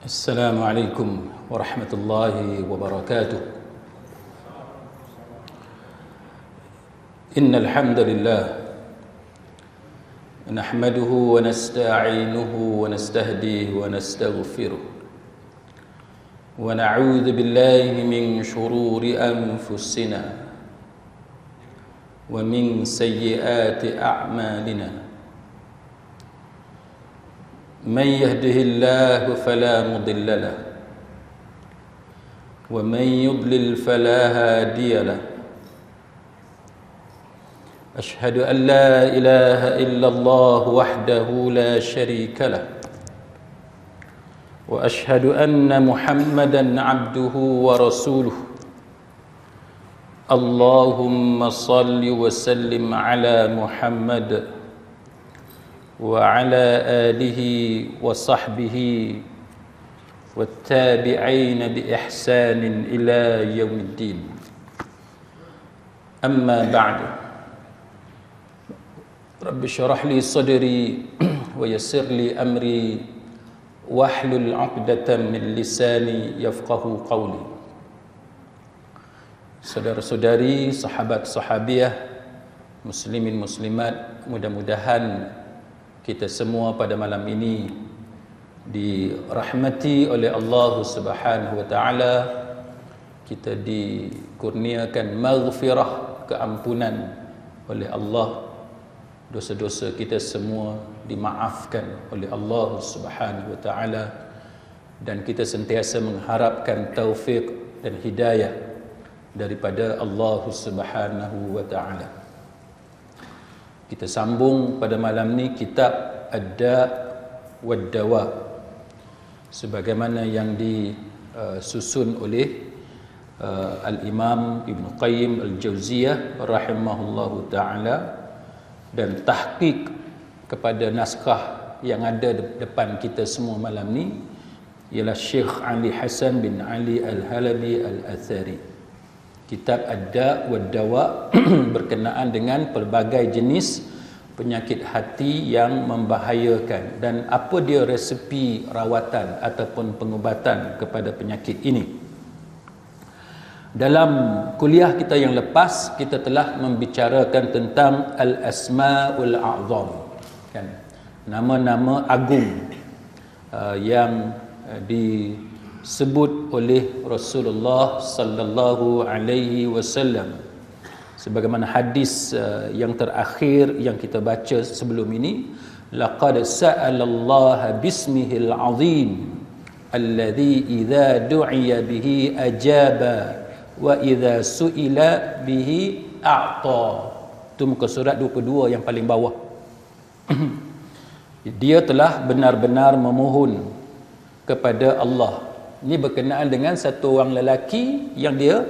السلام عليكم ورحمة الله وبركاته. إن الحمد لله نحمده ونستعينه ونستهديه ونستغفره ونعوذ بالله من شرور أنفسنا ومن سيئات أعمالنا. من يهده الله فلا مضل له ومن يضلل فلا هادي له. أشهد أن لا إله إلا الله وحده لا شريك له وأشهد أن محمدا عبده ورسوله. اللهم صل وسلم على محمد وعلى آله وصحبه والتابعين بإحسان إلى يوم الدين. أما بعد، رب اشرح لي صدري ويسر لي أمري واحلل عقدة من لساني يفقه قولي. Saudara-saudari, sahabat-sahabiah, muslimin muslimat, mudah-mudahan kita semua pada malam ini dirahmati oleh Allah Subhanahu wa taala. Kita dikurniakan maghfirah, keampunan oleh Allah. Dosa-dosa kita semua dimaafkan oleh Allah Subhanahu wa taala, dan kita sentiasa mengharapkan taufik dan hidayah daripada Allah Subhanahu wa taala. Kita sambung pada malam ni kitab Ad-Da' wad-Dawa, sebagaimana yang disusun oleh Al-Imam Ibn Qayyim Al-Jauziyah rahimahullahu ta'ala, dan tahqiq kepada naskah yang ada depan kita semua malam ni ialah Syekh Ali Hasan bin Ali Al-Halabi Al-Athari. Kitab Ad-Da' wad-Dawa berkenaan dengan pelbagai jenis penyakit hati yang membahayakan dan apa dia resepi rawatan ataupun pengubatan kepada penyakit ini. Dalam kuliah kita yang lepas, kita telah membicarakan tentang Al-Asma'ul A'zam, kan? Nama-nama agung yang disebut oleh Rasulullah sallallahu alaihi wasallam, sebagaimana hadis yang terakhir yang kita baca sebelum ini, laqad sa'alallaha bismihil azim alladhi idza du'iya bihi ajaba wa idza su'ila bihi a'ta. Itu muka surat 22 yang paling bawah. Dia telah benar-benar memohon kepada Allah. Ini berkenaan dengan satu orang lelaki yang dia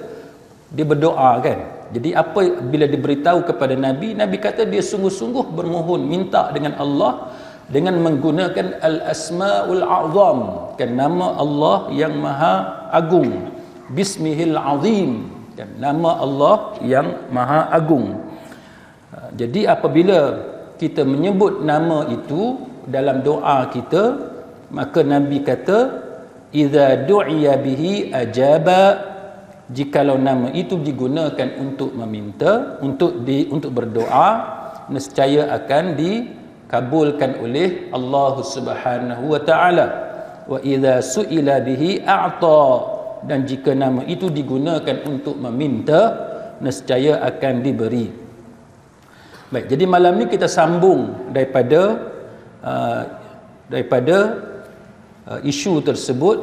berdoa, kan. Jadi apa bila diberitahu kepada Nabi, Nabi kata dia sungguh-sungguh bermohon, minta dengan Allah dengan menggunakan Al-Asma'ul A'zam, kan, nama Allah yang maha agung. Bismihil azim, kan, nama Allah yang maha agung. Jadi apabila kita menyebut nama itu dalam doa kita, maka Nabi kata idza du'iya bihi ajaba, jikalau nama itu digunakan untuk meminta, untuk berdoa, nescaya akan dikabulkan oleh Allah Subhanahu wa taala. Wa idza su'ila bihi a'ta, dan jika nama itu digunakan untuk meminta, nescaya akan diberi. Baik, jadi malam ni kita sambung daripada isu tersebut,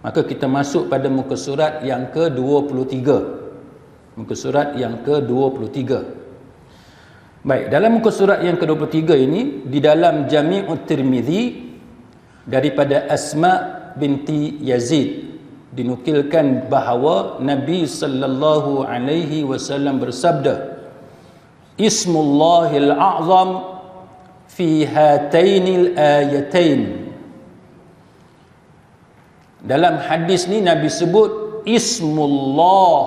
maka kita masuk pada muka surat yang ke-23. Muka surat yang ke-23. Baik, dalam muka surat yang ke-23 ini, di dalam Jami'ut Tirmizi daripada Asma binti Yazid, dinukilkan bahawa Nabi sallallahu alaihi wasallam bersabda, Ismullahil a'zam fi hatainil ayatain. Dalam hadis ni Nabi sebut Ismullah,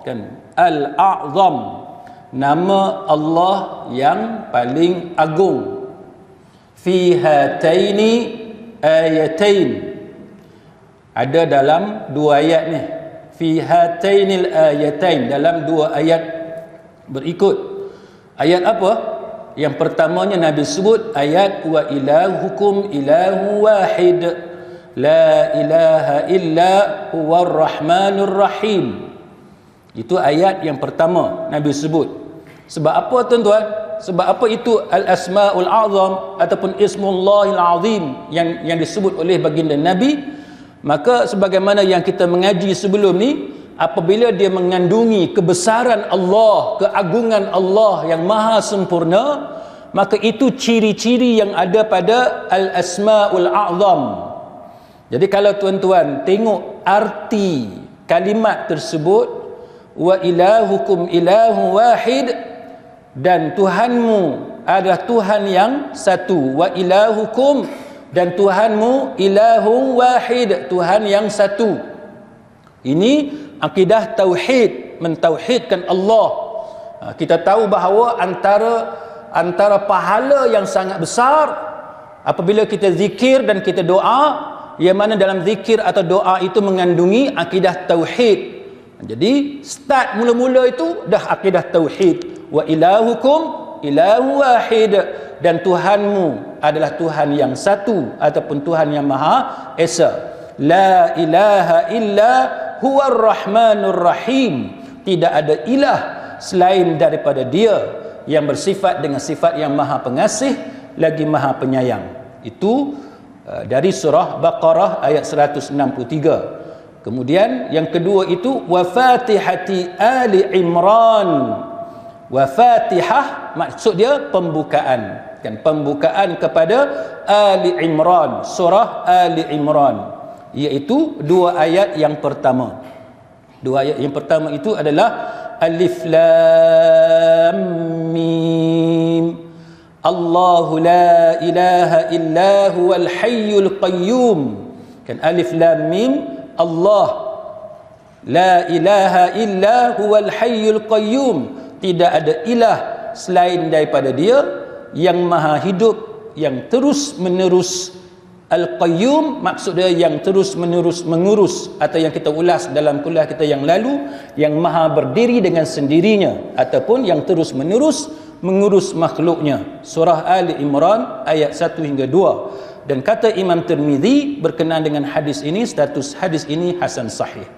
kan, Al-A'zam, nama Allah yang paling agung. Fi hataini ayatain, ada dalam dua ayat ni, fi hatainil ayatain, dalam dua ayat berikut. Ayat apa? Yang pertamanya Nabi sebut ayat wa ilahukum ilahu wahid la ilaha illa huwar rahmanur rahim. Itu ayat yang pertama Nabi sebut. Sebab apa tuan-tuan? Sebab apa itu al-asmaul azam ataupun ismullahil azim yang disebut oleh baginda Nabi? Maka sebagaimana yang kita mengaji sebelum ni, apabila dia mengandungi kebesaran Allah, keagungan Allah yang maha sempurna, maka itu ciri-ciri yang ada pada al-asmaul azam. Jadi kalau tuan-tuan tengok arti kalimat tersebut, wa ilahukum ilahu wahid, dan Tuhanmu adalah Tuhan yang satu, wa ilahukum, dan Tuhanmu ilahu wahid, Tuhan yang satu. Ini akidah tauhid, mentauhidkan Allah. Kita tahu bahawa antara pahala yang sangat besar apabila kita zikir dan kita doa, yang mana dalam zikir atau doa itu mengandungi akidah tauhid. Jadi start mula-mula itu dah akidah tauhid, wa ilahukum ilahu wahid, dan Tuhanmu adalah Tuhan yang satu ataupun Tuhan yang maha esa. La ilaha illa huwar rahmanur rahim, tidak ada ilah selain daripada Dia yang bersifat dengan sifat yang maha pengasih lagi maha penyayang. Itu dari surah Baqarah ayat 163. Kemudian yang kedua itu wa fatihati ali Imran. Wa fatihah maksud dia pembukaan, kan, pembukaan kepada Ali Imran, surah Ali Imran, iaitu dua ayat yang pertama. Dua ayat yang pertama itu adalah Alif Lam Mim, Allahu la ilaha illa huwal hayyul qayyum, kan, Alif Lam Mim, Allah la ilaha illa huwal hayyul qayyum, tidak ada ilah selain daripada Dia yang maha hidup, yang terus menerus. Al-Qayyum maksud dia yang terus menerus mengurus, atau yang kita ulas dalam kuliah kita yang lalu, yang maha berdiri dengan sendirinya ataupun yang terus menerus mengurus makhluknya. Surah Ali Imran ayat 1 hingga 2. Dan kata Imam Tirmizi berkenaan dengan hadis ini, status hadis ini hasan sahih.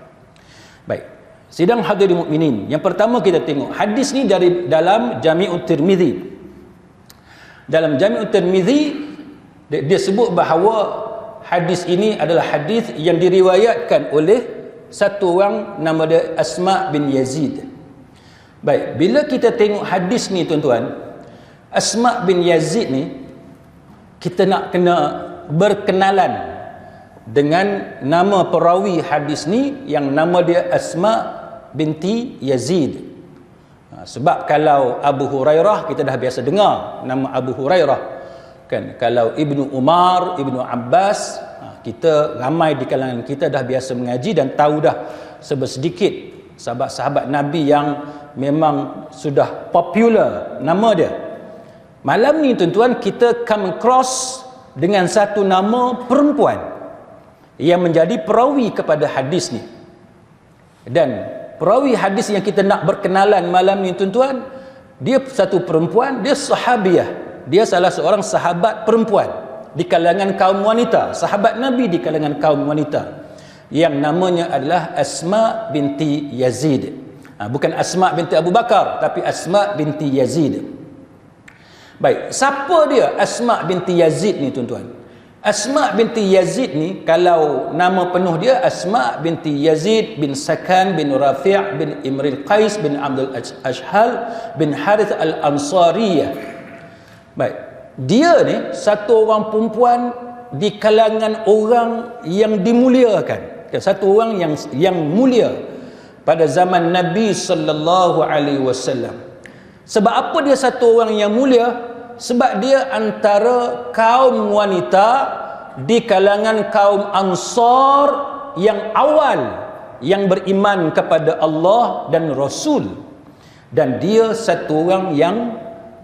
Baik, sidang hadirin mukminin, yang pertama kita tengok hadis ni dalam Jami'ut Tirmizi. Dalam Jami'ut Tirmizi dia sebut bahawa hadis ini adalah hadis yang diriwayatkan oleh satu orang nama dia Asma bin Yazid. Baik, bila kita tengok hadis ni tuan-tuan, Asma bin Yazid ni, kita nak kena berkenalan dengan nama perawi hadis ni yang nama dia Asma binti Yazid. Sebab kalau Abu Hurairah kita dah biasa dengar nama Abu Hurairah, kan. Kalau Ibnu Umar, Ibnu Abbas, kita ramai di kalangan kita dah biasa mengaji dan tahu dah sedikit sahabat-sahabat Nabi yang memang sudah popular nama dia. Malam ni tuan-tuan kita come across dengan satu nama perempuan yang menjadi perawi kepada hadis ni. Dan perawi hadis yang kita nak berkenalan malam ni tuan-tuan, dia satu perempuan, dia sahabiah. Dia salah seorang sahabat perempuan di kalangan kaum wanita, sahabat Nabi di kalangan kaum wanita, yang namanya adalah Asma binti Yazid. Bukan Asma binti Abu Bakar, tapi Asma binti Yazid. Baik, siapa dia Asma binti Yazid ni tuan-tuan? Asma binti Yazid ni, kalau nama penuh dia Asma binti Yazid bin Sakan bin Rafi' bin Imril Qais bin Abdul Ashhal bin Harith al-Ansariyah. Baik, dia ni satu orang perempuan di kalangan orang yang dimuliakan, satu orang yang mulia pada zaman Nabi sallallahu alaihi wasallam. Sebab apa dia satu orang yang mulia? Sebab dia antara kaum wanita di kalangan kaum Ansar yang awal yang beriman kepada Allah dan Rasul. Dan dia satu orang yang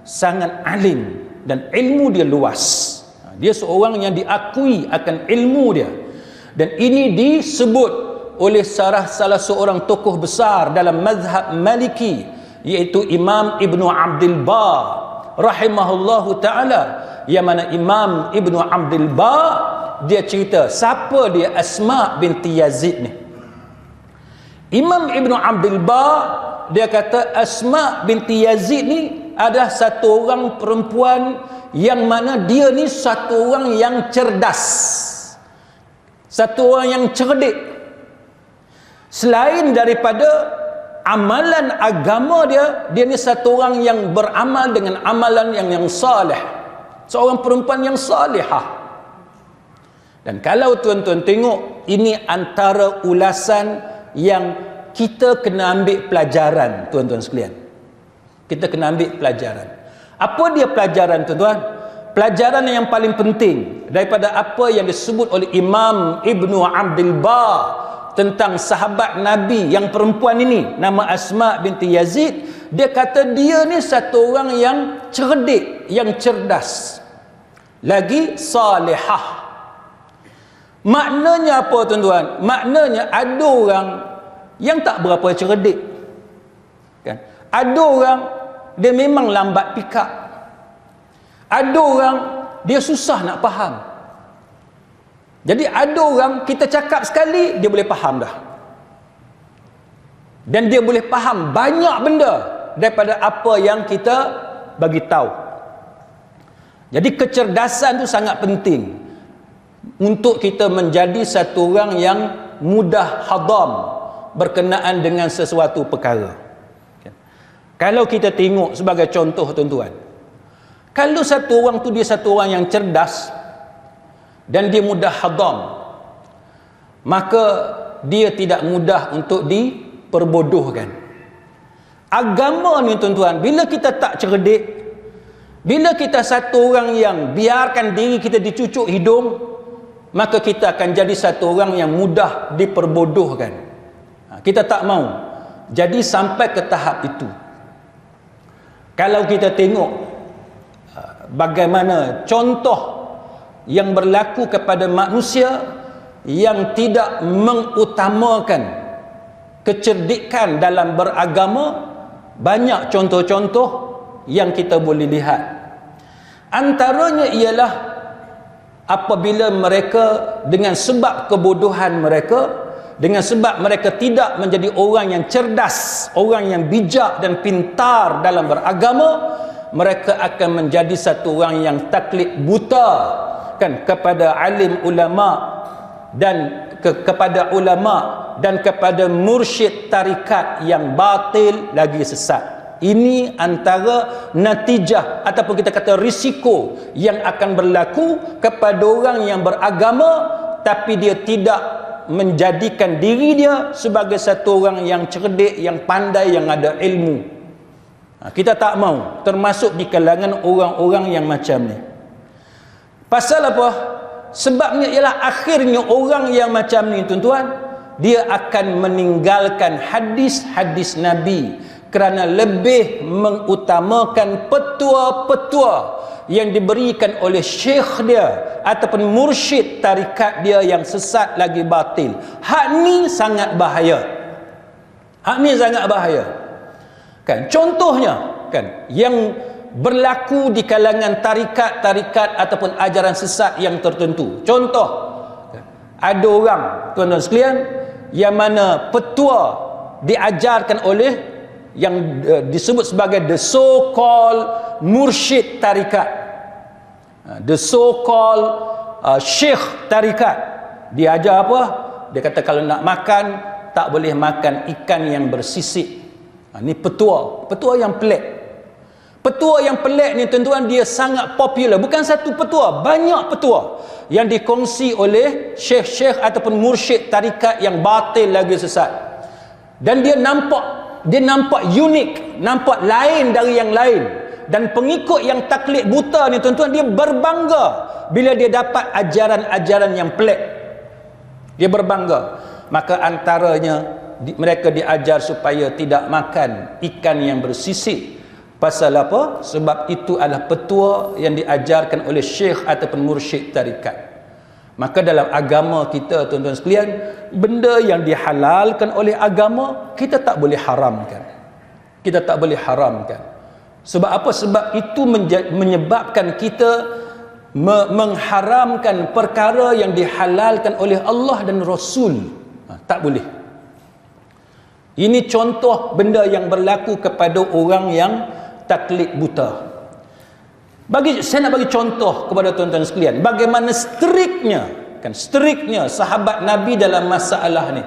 sangat alim dan ilmu dia luas. Dia seorang yang diakui akan ilmu dia. Dan ini disebut oleh salah seorang tokoh besar dalam mazhab Maliki, iaitu Imam Ibnu Abdul Bar rahimahullahu ta'ala, yang mana Imam Ibnu Abdul Bar dia cerita siapa dia Asma binti Yazid ni. Imam Ibnu Abdul Bar dia kata Asma binti Yazid ni adalah satu orang perempuan yang mana dia ni satu orang yang cerdas, satu orang yang cerdik. Selain daripada amalan agama dia ni satu orang yang beramal dengan amalan yang salih, seorang perempuan yang salihah. Dan kalau tuan-tuan tengok, ini antara ulasan yang kita kena ambil pelajaran, tuan-tuan sekalian. Kita kena ambil pelajaran. Apa dia pelajaran, tuan-tuan? Pelajaran yang paling penting daripada apa yang disebut oleh Imam Ibnu Abdul Bar tentang sahabat Nabi yang perempuan ini, nama Asma binti Yazid, dia kata dia ni satu orang yang cerdik, yang cerdas, lagi salihah. Maknanya apa, tuan-tuan? Maknanya ada orang yang tak berapa cerdik, kan? Ada orang dia memang lambat pick up. Ada orang dia susah nak faham. Jadi ada orang kita cakap sekali dia boleh faham dah. Dan dia boleh faham banyak benda daripada apa yang kita bagi tahu. Jadi kecerdasan tu sangat penting untuk kita menjadi satu orang yang mudah hadam berkenaan dengan sesuatu perkara. Kalau kita tengok sebagai contoh, tuan-tuan, kalau satu orang tu dia satu orang yang cerdas dan dia mudah hadam, maka dia tidak mudah untuk diperbodohkan. Agama ni, tuan-tuan, bila kita tak cerdik, bila kita satu orang yang biarkan diri kita dicucuk hidung, maka kita akan jadi satu orang yang mudah diperbodohkan. Kita tak mau jadi sampai ke tahap itu. Kalau kita tengok bagaimana contoh yang berlaku kepada manusia yang tidak mengutamakan kecerdikan dalam beragama, banyak contoh-contoh yang kita boleh lihat. Antaranya ialah apabila mereka dengan sebab kebodohan mereka, dengan sebab mereka tidak menjadi orang yang cerdas, orang yang bijak dan pintar dalam beragama, mereka akan menjadi satu orang yang taklid buta, kan, kepada alim ulama dan kepada ulama dan kepada mursyid tarikat yang batil lagi sesat. Ini antara natijah ataupun kita kata risiko yang akan berlaku kepada orang yang beragama tapi dia tidak menjadikan diri dia sebagai satu orang yang cerdik, yang pandai, yang ada ilmu. Kita tak mau termasuk di kalangan orang-orang yang macam ni. Pasal apa? Sebabnya ialah akhirnya orang yang macam ni, tuan-tuan, dia akan meninggalkan hadis-hadis Nabi kerana lebih mengutamakan petua-petua yang diberikan oleh syekh dia ataupun mursyid tarikat dia yang sesat lagi batil. Hak ni sangat bahaya. Hak ni sangat bahaya. Kan, contohnya, kan, yang berlaku di kalangan tarikat-tarikat ataupun ajaran sesat yang tertentu. Contoh, kan, ada orang, tuan-tuan sekalian, yang mana petua diajarkan oleh yang disebut sebagai the so-called mursyid tarikat, the so-called syekh tarikat. Dia ajar apa? Dia kata kalau nak makan tak boleh makan ikan yang bersisik. Ni petua yang pelik. Petua yang pelik ni, tuan-tuan, dia sangat popular. Bukan satu petua, banyak petua yang dikongsi oleh syekh-syekh ataupun mursyid tarikat yang batil lagi sesat. Dan dia nampak unik, nampak lain dari yang lain. Dan pengikut yang taklid buta ni, tuan-tuan, dia berbangga bila dia dapat ajaran-ajaran yang pelik. Dia berbangga. Maka antaranya mereka diajar supaya tidak makan ikan yang bersisik. Pasal apa? Sebab itu adalah petua yang diajarkan oleh syekh ataupun mursyid tarikat. Maka dalam agama kita, tuan-tuan sekalian, benda yang dihalalkan oleh agama, kita tak boleh haramkan. Kita tak boleh haramkan. Sebab apa? Sebab itu menyebabkan kita mengharamkan perkara yang dihalalkan oleh Allah dan Rasul. Tak boleh. Ini contoh benda yang berlaku kepada orang yang taklid buta. Saya nak bagi contoh kepada tuan-tuan sekalian bagaimana striknya sahabat Nabi dalam masalah ni.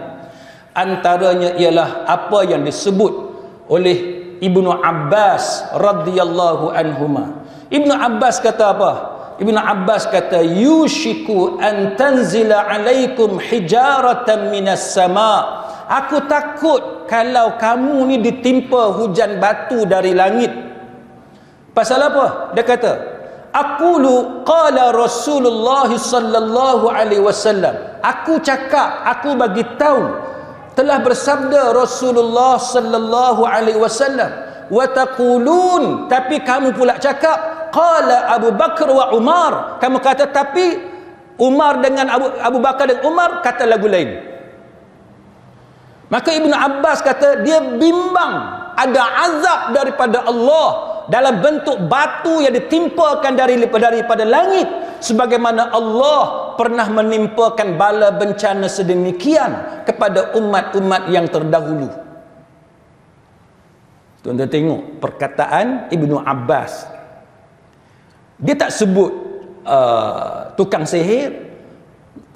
Antaranya ialah apa yang disebut oleh Ibnu Abbas radhiyallahu anhuma. Ibnu Abbas kata apa? Ibnu Abbas kata, yushiku an tanzila alaikum hijaratan minas sama. Aku takut kalau kamu ni ditimpa hujan batu dari langit. Pasal apa? Dia kata, aqulu qala Rasulullah sallallahu alaihi wasallam. Aku cakap, aku bagi tahu, telah bersabda Rasulullah sallallahu alaihi wasallam. Wa taqulun, tapi kamu pula cakap, qala Abu Bakar wa Umar. Kamu kata tapi Umar dengan Abu Bakar dan Umar kata lagu lain. Maka Ibnu Abbas kata dia bimbang ada azab daripada Allah dalam bentuk batu yang ditimpakan daripada langit, sebagaimana Allah pernah menimpakan bala bencana sedemikian kepada umat-umat yang terdahulu. Tuan-tuan tengok perkataan Ibnu Abbas. Dia tak sebut tukang sihir.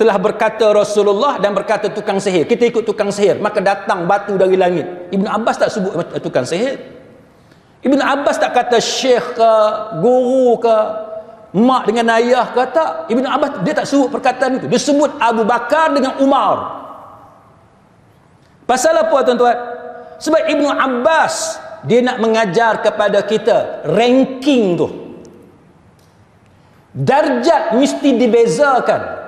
Telah berkata Rasulullah dan berkata tukang sihir, kita ikut tukang sihir, maka datang batu dari langit. Ibn Abbas tak sebut tukang sihir. Ibn Abbas tak kata syekh ke, guru ke, mak dengan ayah ke, tak. Ibn Abbas dia tak sebut perkataan itu. Dia sebut Abu Bakar dengan Umar. Pasal apa, tuan-tuan? Sebab Ibn Abbas dia nak mengajar kepada kita ranking tu. Darjat mesti dibezakan.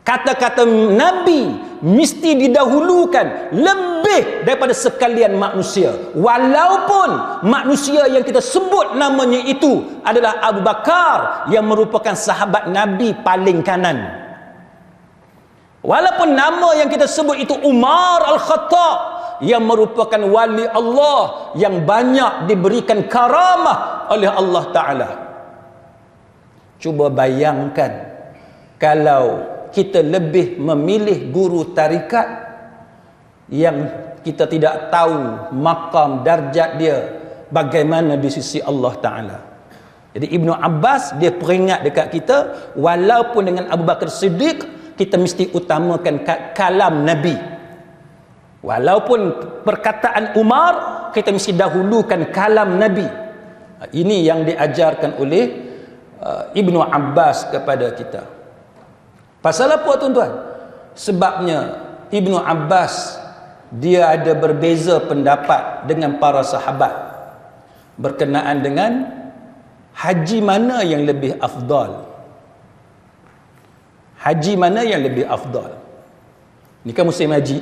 Kata-kata Nabi mesti didahulukan lebih daripada sekalian manusia. Walaupun manusia yang kita sebut namanya itu adalah Abu Bakar yang merupakan sahabat Nabi paling kanan. Walaupun nama yang kita sebut itu Umar Al-Khattab yang merupakan wali Allah yang banyak diberikan karamah oleh Allah Ta'ala. Cuba bayangkan kalau kita lebih memilih guru tarikat yang kita tidak tahu makam darjat dia bagaimana di sisi Allah Ta'ala. Jadi Ibnu Abbas dia peringat dekat kita, walaupun dengan Abu Bakar Siddiq kita mesti utamakan kalam Nabi, walaupun perkataan Umar kita mesti dahulukan kalam Nabi. Ini yang diajarkan oleh Ibnu Abbas kepada kita. Pasal apa, tuan-tuan? Sebabnya Ibnu Abbas dia ada berbeza pendapat dengan para sahabat berkenaan dengan haji mana yang lebih afdal. Haji mana yang lebih afdal? Ni kan musim haji.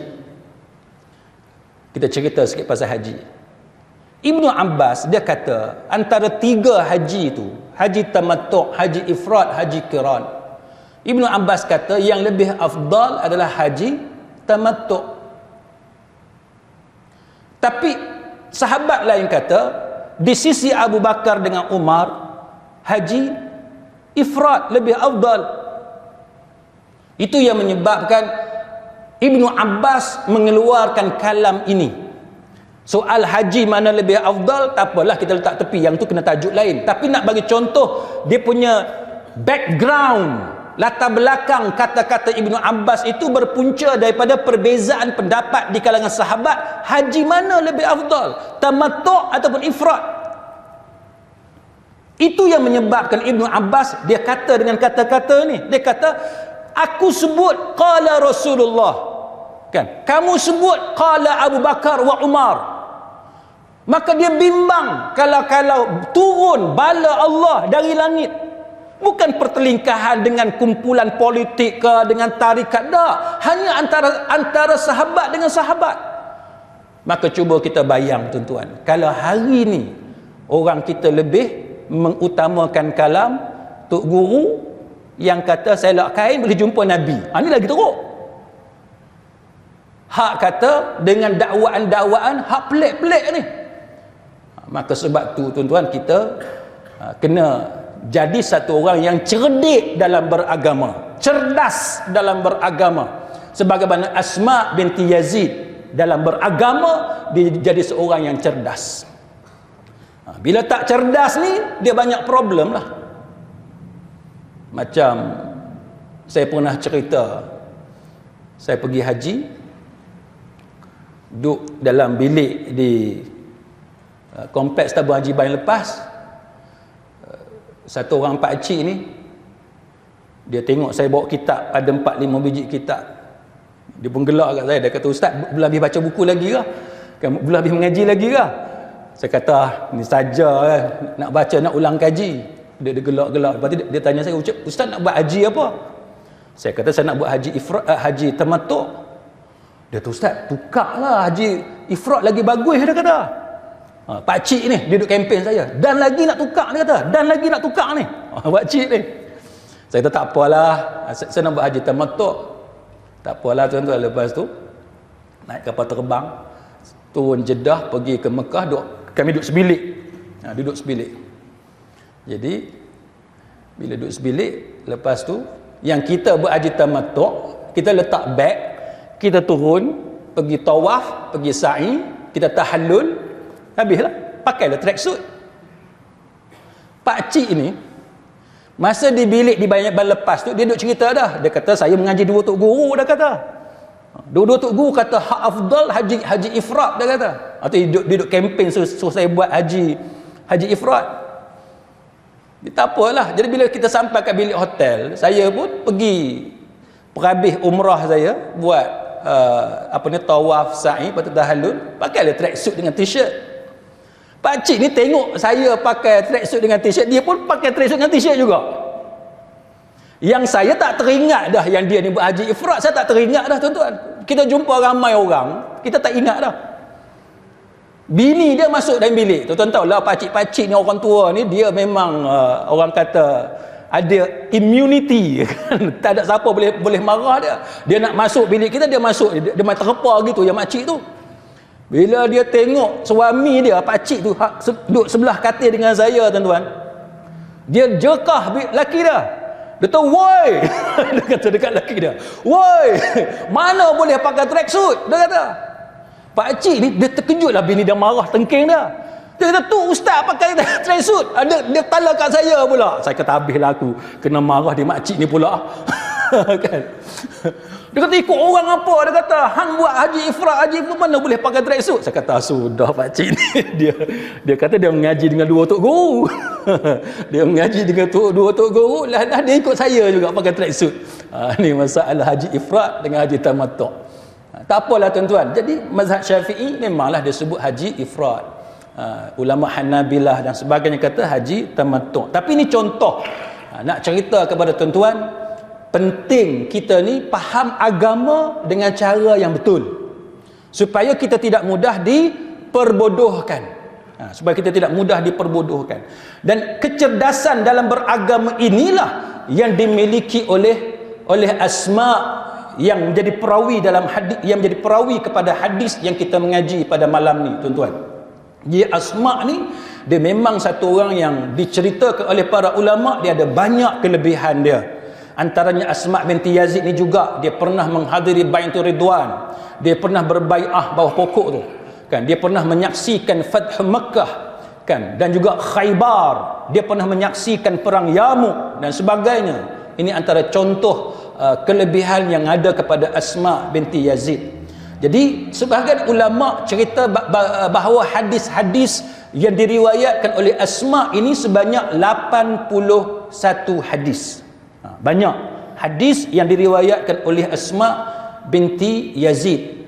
Kita cerita sikit pasal haji. Ibnu Abbas dia kata antara tiga haji itu, haji tamattu', haji ifrad, haji qiran. Ibnu Abbas kata yang lebih afdal adalah haji tamattu'. Tapi sahabat lain kata di sisi Abu Bakar dengan Umar haji ifrad lebih afdal. Itu yang menyebabkan Ibnu Abbas mengeluarkan kalam ini. Soal haji mana lebih afdal, tak apalah kita letak tepi, yang tu kena tajuk lain. Tapi nak bagi contoh dia punya background, latar belakang kata-kata Ibnu Abbas itu berpunca daripada perbezaan pendapat di kalangan sahabat, haji mana lebih afdal, tamattu' ataupun ifrad. Itu yang menyebabkan Ibnu Abbas dia kata dengan kata-kata ni, dia kata aku sebut qala Rasulullah, kan, kamu sebut qala Abu Bakar wa Umar. Maka dia bimbang kalau turun bala Allah dari langit, bukan pertelingkahan dengan kumpulan politik ke, dengan tarikat, dah, hanya antara sahabat dengan sahabat. Maka cuba kita bayang, tuan-tuan, kalau hari ni orang kita lebih mengutamakan kalam tok guru yang kata selak kain boleh jumpa Nabi. Ini lagi teruk. Hak kata dengan dakwaan-dakwaan hak pelik-pelik ni. Maka sebab tu tuan-tuan, kita kena jadi satu orang yang cerdik dalam beragama, cerdas dalam beragama. Sebagaimana Asma binti Yazid dalam beragama, dia jadi seorang yang cerdas. Bila tak cerdas ni, dia banyak problem lah. Macam saya pernah cerita, saya pergi haji, duduk dalam bilik di kompleks tabung haji Bain Lepas. Satu orang pakcik ni, dia tengok saya bawa kitab, ada 4-5 biji kitab. Dia pun gelak kat saya. Dia kata, "Ustaz, belum habis baca buku lagi ke? Belum habis mengaji lagi ke?" Saya kata, "Ni saja kan, nak baca, nak ulang kaji." Dia gelak-gelak. Lepas tu dia tanya saya, "Ustaz nak buat haji apa?" Saya kata, "Saya nak buat haji ifrat, haji tamattu'." Dia kata, "Ustaz, tukarlah haji ifrat lagi bagus," dia kata. Pakcik ni, dia duduk kempen saya. "Dan lagi nak tukar," dia kata. "Dan lagi nak tukar ni." Pakcik ni. Saya kata, "Tak apalah, saya nak buat haji tamattu'." Tak apalah tuan-tuan. Lepas tu naik kapal terbang, turun Jeddah, pergi ke Mekah, kami duduk sebilik. Duduk sebilik. Jadi bila duduk sebilik, lepas tu yang kita buat haji tamattu', kita letak beg, kita turun, pergi tawaf, pergi sa'i, kita tahallul, habislah, pakailah tracksuit. Pakcik ni masa di bilik di Bain Lepas tu, dia duduk cerita dah. Dia kata, "Saya mengaji dua tok guru," dia kata. Dua tok guru kata hak afdal haji ifrat, dia kata. Atau dia duduk kempen suruh saya buat haji ifrat. Dia tak apalah. Jadi bila kita sampai kat bilik hotel, saya pun pergi perhabis umrah saya, buat tawaf, sa'i, lepas tu tahallul, pakailah tracksuit dengan t-shirt. Pakcik ni tengok saya pakai tracksuit dengan t-shirt, dia pun pakai tracksuit dengan t-shirt juga. Yang saya tak teringat dah yang dia ni buat haji ifrat, saya tak teringat dah tuan-tuan. Kita jumpa ramai orang, kita tak ingat dah. Bini dia masuk dalam bilik. Tuan-tuan tahu lah, pakcik-pakcik ni, orang tua ni, dia memang orang kata ada immunity kan. Tak ada siapa boleh marah dia. Dia nak masuk bilik kita, dia masuk, dia main terpa gitu yang makcik tu. Bila dia tengok suami dia, pakcik tu duduk sebelah katil dengan saya tuan-tuan, dia jekah laki dia. Dia tahu, "Woi," dia kata dekat laki dia, "Woi, mana boleh pakai tracksuit?" Dia kata. Pakcik ni, dia terkejut lah, bini dia marah tengking dia. Dia kata, "Tu ustaz pakai tracksuit." Dia tala kat saya pula. Saya kata, habislah aku kena marah di makcik ni pula. Kan? Dia kata, "Ikut orang apa?" Dia kata, "Hang buat haji ifrat mana boleh pakai tracksuit?" Saya kata, "Sudah pakcik ni." Dia kata dia mengaji dengan dua tok guru. Dia mengaji dengan dua tok guru, lah dia ikut saya juga pakai tracksuit. Ni masalah haji ifrat dengan haji tamattu'. Tak apalah tuan-tuan. Jadi mazhab Syafi'i memanglah dia sebut haji ifrat. Ulama Hanabilah dan sebagainya kata haji tamattu'. Tapi ni contoh. Nak cerita kepada tuan-tuan, penting kita ni faham agama dengan cara yang betul, supaya kita tidak mudah diperbodohkan. Supaya kita tidak mudah diperbodohkan. Dan kecerdasan dalam beragama inilah yang dimiliki oleh Asma, yang menjadi perawi dalam hadis, yang menjadi perawi kepada hadis yang kita mengaji pada malam ni tuan-tuan. Dia Asma ni, dia memang satu orang yang diceritakan oleh para ulama, dia ada banyak kelebihan dia. Antaranya Asma binti Yazid ni juga, dia pernah menghadiri Bai'atul Ridwan, dia pernah berbai'ah bawah pokok tu kan, dia pernah menyaksikan Fath Makkah kan, dan juga Khaybar, dia pernah menyaksikan perang Yarmouk dan sebagainya. Ini antara contoh kelebihan yang ada kepada Asma binti Yazid. Jadi sebahagian ulama cerita bahawa hadis-hadis yang diriwayatkan oleh Asma ini sebanyak 81 hadis. Banyak hadis yang diriwayatkan oleh Asma binti Yazid.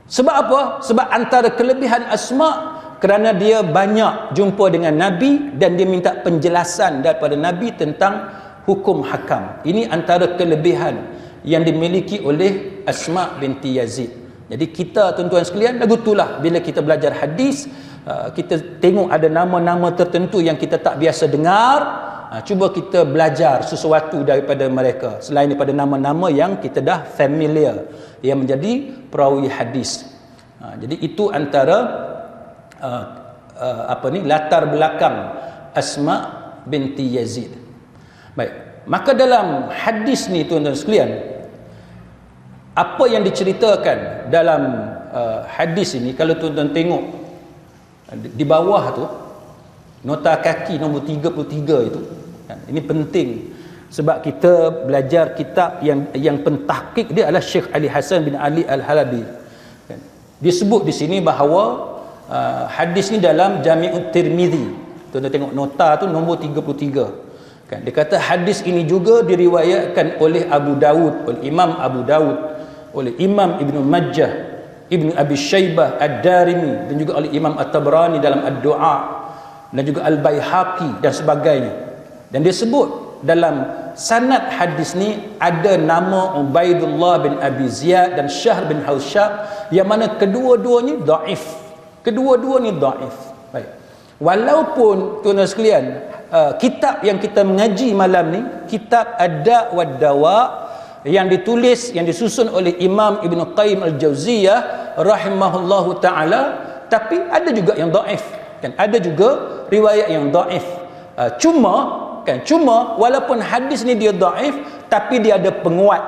Sebab apa? Sebab antara kelebihan Asma, kerana dia banyak jumpa dengan Nabi dan dia minta penjelasan daripada Nabi tentang hukum hakam. Ini antara kelebihan yang dimiliki oleh Asma binti Yazid. Jadi kita tuan-tuan sekalian, lagu itulah bila kita belajar hadis, kita tengok ada nama-nama tertentu yang kita tak biasa dengar, cuba kita belajar sesuatu daripada mereka selain daripada nama-nama yang kita dah familiar yang menjadi perawi hadis. Jadi itu antara latar belakang Asma binti Yazid. Baik, maka dalam hadis ni tuan-tuan sekalian, apa yang diceritakan dalam hadis ini, kalau tuan-tuan tengok di bawah tu nota kaki nombor 33 itu, ini penting sebab kita belajar kitab yang pentahqiq dia adalah Syekh Ali Hasan bin Ali Al-Halabi. Dia sebut di sini bahawa hadis ni dalam Jami'ut Tirmizi. Tuan-tuan tengok nota tu nombor 33. Dia kata hadis ini juga diriwayatkan oleh Abu Dawud, oleh Imam Abu Dawud, oleh Imam Ibn Majah, Ibn Abi Shaybah, Ad-Darimi, dan juga oleh Imam At-Tabrani dalam Ad-Du'a, dan juga Al-Baihaqi dan sebagainya. Dan dia sebut dalam sanad hadis ni ada nama Ubaidullah bin Abi Ziyad dan Syahr bin Hausyab, yang mana kedua-duanya dhaif. Kedua-duanya dhaif. Baik. Walaupun tuan-tuan sekalian, kitab yang kita mengaji malam ni, kitab Ad-Da' wa Dawa, yang ditulis, yang disusun oleh Imam Ibn Qayyim Al-Jauziyah rahimahullahu ta'ala, tapi ada juga yang dhaif, kan? Ada juga riwayat yang dhaif. Cuma walaupun hadis ni dia dhaif, tapi dia ada penguat.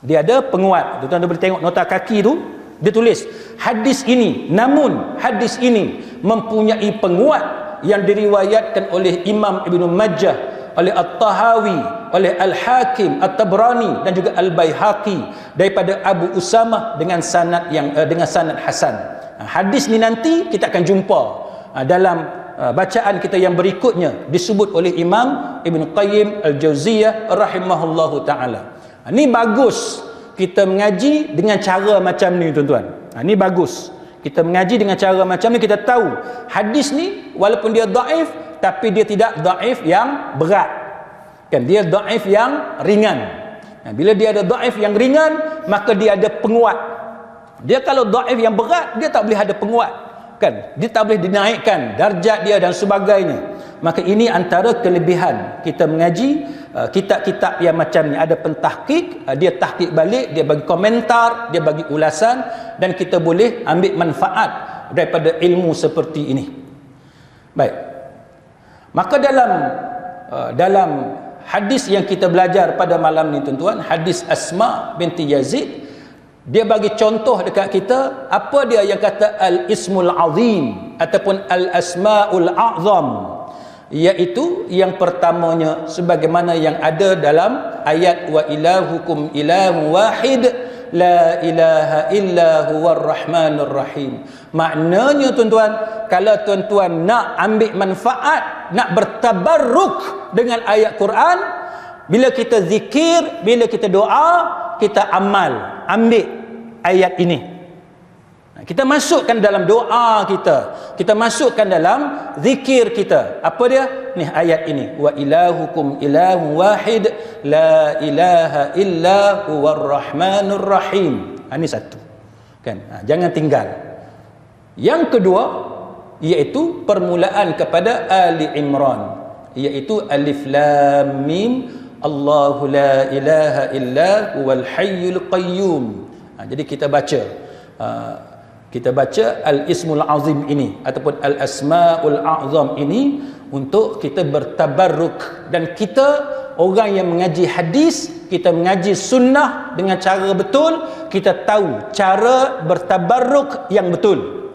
Dia ada penguat. Tuan-tuan boleh tengok nota kaki tu, dia tulis hadis ini, namun hadis ini mempunyai penguat yang diriwayatkan oleh Imam Ibn Majah, oleh At-Tahawi, oleh Al-Hakim, At-Tabrani, dan juga Al-Baihaqi daripada Abu Usamah dengan sanad hasan. Hadis ni nanti kita akan jumpa dalam bacaan kita yang berikutnya, disebut oleh Imam Ibn Qayyim Al-Jauziyah rahimahullahu ta'ala. Ini bagus kita mengaji dengan cara macam ni, tuan-tuan. Ini bagus kita mengaji dengan cara macam ni. Kita tahu hadis ni walaupun dia dhaif, tapi dia tidak dhaif yang berat, kan? Dia dhaif yang ringan. Bila dia ada dhaif yang ringan, maka dia ada penguat. Dia kalau dhaif yang berat, dia tak boleh ada penguat, kan? Dia tak boleh dinaikkan darjat dia dan sebagainya. Maka ini antara kelebihan kita mengaji kitab-kitab yang macam ni. Ada pentahqiq, dia tahqiq balik, dia bagi komentar, dia bagi ulasan, dan kita boleh ambil manfaat daripada ilmu seperti ini. Baik, maka dalam hadis yang kita belajar pada malam ni, tuan-tuan, hadis Asma binti Yazid, dia bagi contoh dekat kita apa dia yang kata al-ismul azim ataupun al-asmaul a'zam, iaitu yang pertamanya sebagaimana yang ada dalam ayat wa ilahukum ilahu wahid la ilaha illa huwar rahmanur rahim. Maknanya, tuan-tuan, kalau tuan-tuan nak ambil manfaat, nak bertabarruk dengan ayat Quran, bila kita zikir, bila kita doa, kita ambil ayat ini. Kita masukkan dalam doa kita masukkan dalam zikir kita. Apa dia? Ni ayat ini, wa ilahukum ilahu wahid la ilaha illa huwar rahmanur rahim. Ini satu, kan? Jangan tinggal. Yang kedua iaitu permulaan kepada Ali Imran, iaitu alif lam mim Allahu la ilaha illa huwal hayyul qayyum. Jadi kita baca al-ismul azim ini ataupun al-asmaul a'zam ini untuk kita bertabarruk. Dan kita orang yang mengaji hadis, kita mengaji sunnah dengan cara betul, kita tahu cara bertabarruk yang betul.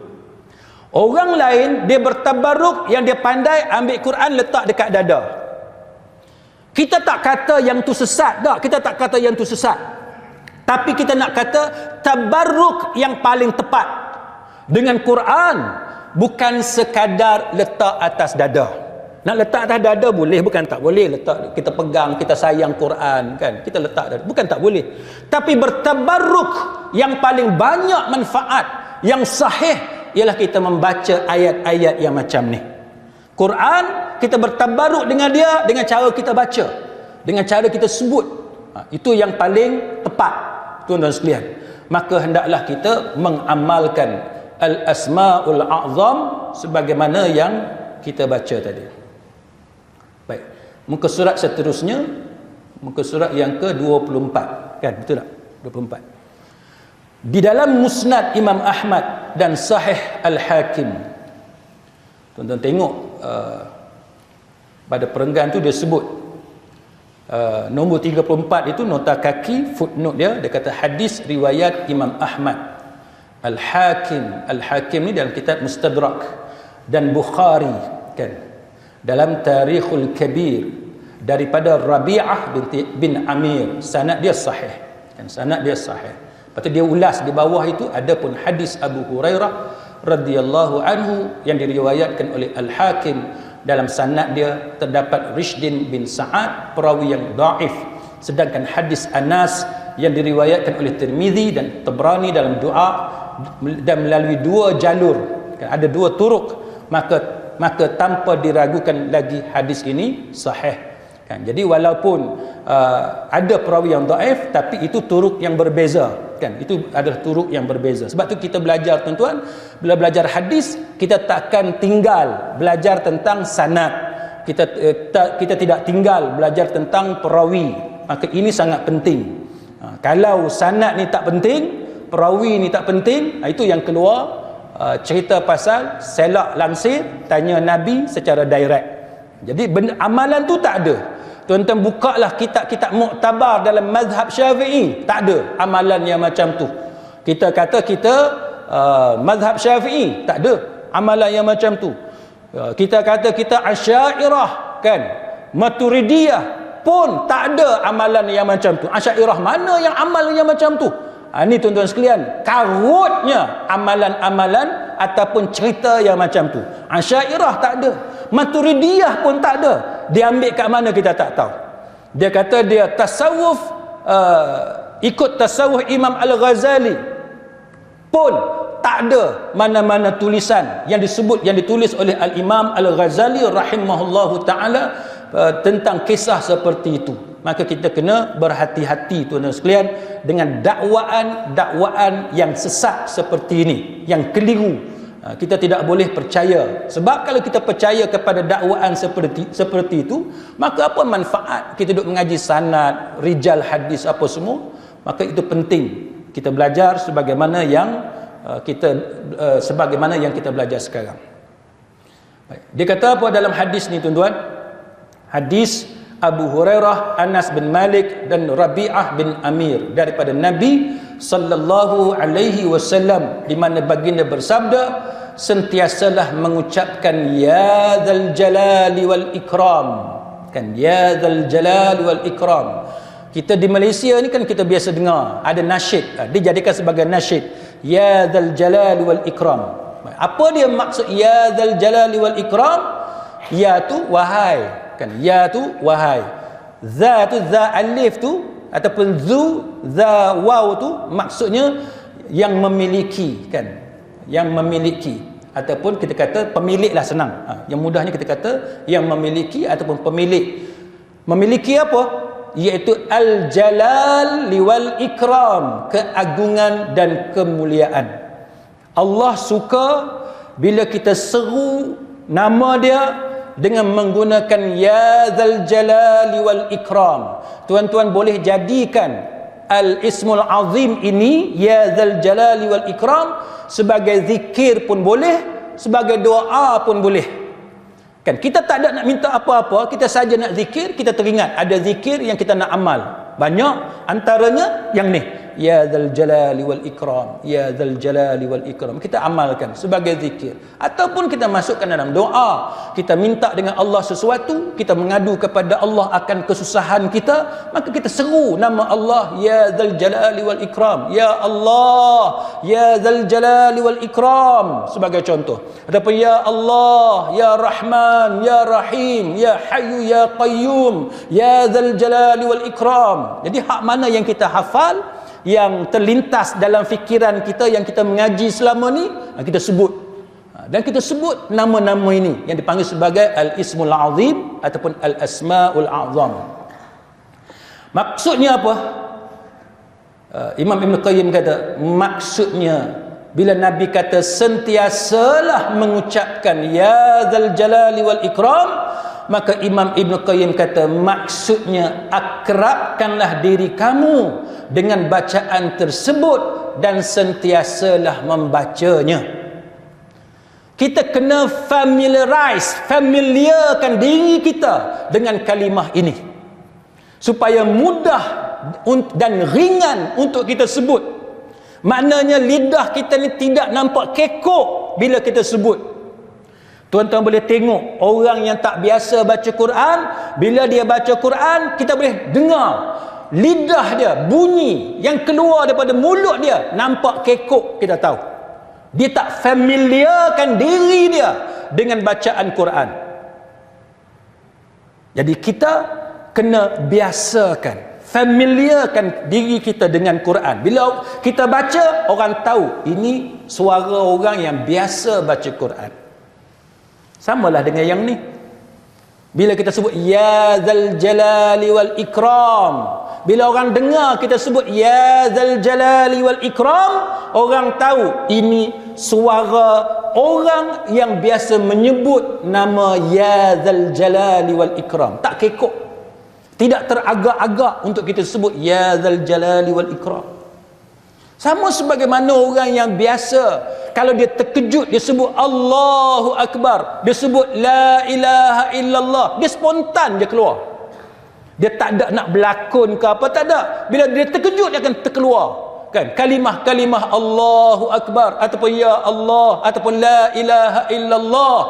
Orang lain dia bertabarruk yang dia pandai ambil Quran letak dekat dada. Kita tak kata yang tu sesat dah, kita tak kata yang tu sesat, tapi kita nak kata tabarruk yang paling tepat dengan Quran bukan sekadar letak atas dada. Nak letak atas dada boleh, bukan tak boleh. Letak, kita pegang, kita sayang Quran, kan? Kita letak dada, bukan tak boleh. Tapi bertabarruk yang paling banyak manfaat, yang sahih, ialah kita membaca ayat-ayat yang macam ni. Quran, kita bertabaruk dengan dia dengan cara kita baca, dengan cara kita sebut. Itu yang paling tepat, tuan-tuan sekalian. Maka hendaklah kita mengamalkan al-asmaul a'zam sebagaimana yang kita baca tadi. Baik. Muka surat seterusnya, muka surat yang ke-24, kan? Betul tak? 24. Di dalam Musnad Imam Ahmad dan Sahih Al-Hakim. Tuan-tuan tengok pada perenggan tu dia sebut nombor 34 itu nota kaki, footnote dia kata hadis riwayat Imam Ahmad. Al-Hakim ni dalam kitab Mustadrak, dan Bukhari, kan, dalam Tarikhul Kabir daripada Rabi'ah bin Amir, sanad dia sahih, kan, sanad dia sahih. Lepas tu dia ulas di bawah itu ada pun hadis Abu Hurairah radhiyallahu anhu yang diriwayatkan oleh Al-Hakim. Dalam sanad dia terdapat Rishdin bin Sa'ad, perawi yang dhaif, sedangkan hadis Anas yang diriwayatkan oleh Tirmizi dan Tabrani dalam doa dan melalui dua jalur, kan, ada dua turuk, maka tanpa diragukan lagi hadis ini sahih, kan. Jadi walaupun ada perawi yang dhaif, tapi itu turuk yang berbeza, kan, itu adalah turuk yang berbeza. Sebab tu kita belajar, tuan-tuan, bila belajar hadis kita takkan tinggal belajar tentang sanad, kita tidak tinggal belajar tentang perawi. Maka ini sangat penting. Kalau sanad ni tak penting, perawi ni tak penting, itu yang keluar cerita pasal selak langsir tanya Nabi secara direct. Jadi amalan tu tak ada. Tuan-tuan bukalah kitab-kitab muktabar dalam mazhab Syafi'i, tak ada amalan yang macam tu. Kita kata kita mazhab Syafi'i, tak ada amalan yang macam tu. Kita kata kita Asy'ariyah, kan, Maturidiyah pun tak ada amalan yang macam tu. Asy'ariyah mana yang amal yang macam tu? Ini tuan-tuan sekalian, karutnya amalan-amalan ataupun cerita yang macam tu. Asy'ariyah tak ada, Maturidiyah pun tak ada. Dia ambil kat mana kita tak tahu. Dia kata dia tasawuf, ikut tasawuf Imam Al-Ghazali pun tak ada mana-mana tulisan yang ditulis oleh Al-Imam Al-Ghazali rahimahullahu ta'ala tentang kisah seperti itu. Maka kita kena berhati-hati, tuan-tuan sekalian, dengan dakwaan yang sesat seperti ini, yang keliru. Kita tidak boleh percaya. Sebab kalau kita percaya kepada dakwaan seperti itu, maka apa manfaat kita duduk mengaji sanad, rijal hadis apa semua? Maka itu penting kita belajar sebagaimana yang kita belajar sekarang. Baik. Dia kata apa dalam hadis ni, tuan-tuan? Hadis Abu Hurairah, Anas bin Malik dan Rabi'ah bin Amir daripada Nabi sallallahu alaihi wasallam, di mana baginda bersabda, sentiasalah mengucapkan ya dzal jalali wal ikram, kan, ya dzal jalali wal ikram. Kita di Malaysia ni kan kita biasa dengar ada nasyid, dijadikan sebagai nasyid, ya dzal jalali wal ikram. Apa dia maksud ya dzal jalali wal ikram? Ya tu wahai, kan, ya tu wahai. Za tu, za alif tu ataupun zu, za waw tu maksudnya yang memiliki, kan, yang memiliki, ataupun kita kata pemilik lah, senang. Yang mudahnya kita kata yang memiliki ataupun pemilik. Memiliki apa? Iaitu al-jalal wal ikram, keagungan dan kemuliaan. Allah suka bila kita seru nama dia dengan menggunakan ya dzal jalali wal ikram. Tuan-tuan boleh jadikan al-ismul azim ini, ya dzal jalali wal ikram, sebagai zikir pun boleh, sebagai doa pun boleh. Kan, kita tak ada nak minta apa-apa, kita saja nak zikir, kita teringat ada zikir yang kita nak amal. Banyak antaranya yang ni, ya dzal jalali wal ikram, ya dzal jalali wal ikram, kita amalkan sebagai zikir. Ataupun kita masukkan dalam doa, kita minta dengan Allah sesuatu, kita mengadu kepada Allah akan kesusahan kita, maka kita seru nama Allah, ya dzal jalali wal ikram, ya Allah, ya dzal jalali wal ikram, sebagai contoh. Ataupun ya Allah, ya Rahman, ya Rahim, ya Hayyu ya Qayyum, ya dzal jalali wal ikram. Jadi hak mana yang kita hafal, yang terlintas dalam fikiran kita, yang kita mengaji selama ni, kita sebut. Dan kita sebut nama-nama ini yang dipanggil sebagai al-ismul azim ataupun al-asmaul azam. Maksudnya apa? Imam Ibn Qayyim kata, maksudnya bila Nabi kata sentiasalah mengucapkan ya dzal jalali wal ikram, Maka Imam Ibn Qayyim kata, maksudnya akrabkanlah diri kamu dengan bacaan tersebut dan sentiasalah membacanya. Kita kena familiarkan diri kita dengan kalimah ini supaya mudah dan ringan untuk kita sebut. Maknanya lidah kita ni tidak nampak kekok bila kita sebut. Tuan-tuan boleh tengok orang yang tak biasa baca Quran, bila dia baca Quran, kita boleh dengar lidah dia, bunyi yang keluar daripada mulut dia nampak kekok, kita tahu. Dia tak familiarkan diri dia dengan bacaan Quran. Jadi kita kena biasakan, familiarkan diri kita dengan Quran. Bila kita baca, orang tahu ini suara orang yang biasa baca Quran. Samalah dengan yang ni. Bila kita sebut ya zal jalali wal ikram, bila orang dengar kita sebut ya zal jalali wal ikram, orang tahu ini suara orang yang biasa menyebut nama ya zal jalali wal ikram. Tak kekok, tidak teragak-agak untuk kita sebut ya zal jalali wal ikram. Sama sebagaimana orang yang biasa, kalau dia terkejut, dia sebut Allahu Akbar, dia sebut La ilaha illallah, dia spontan dia keluar. Dia tak ada nak berlakon ke apa, tak ada. Bila dia terkejut, dia akan terkeluar. Kan? Kalimah-kalimah Allahu Akbar, ataupun Ya Allah, ataupun La ilaha illallah.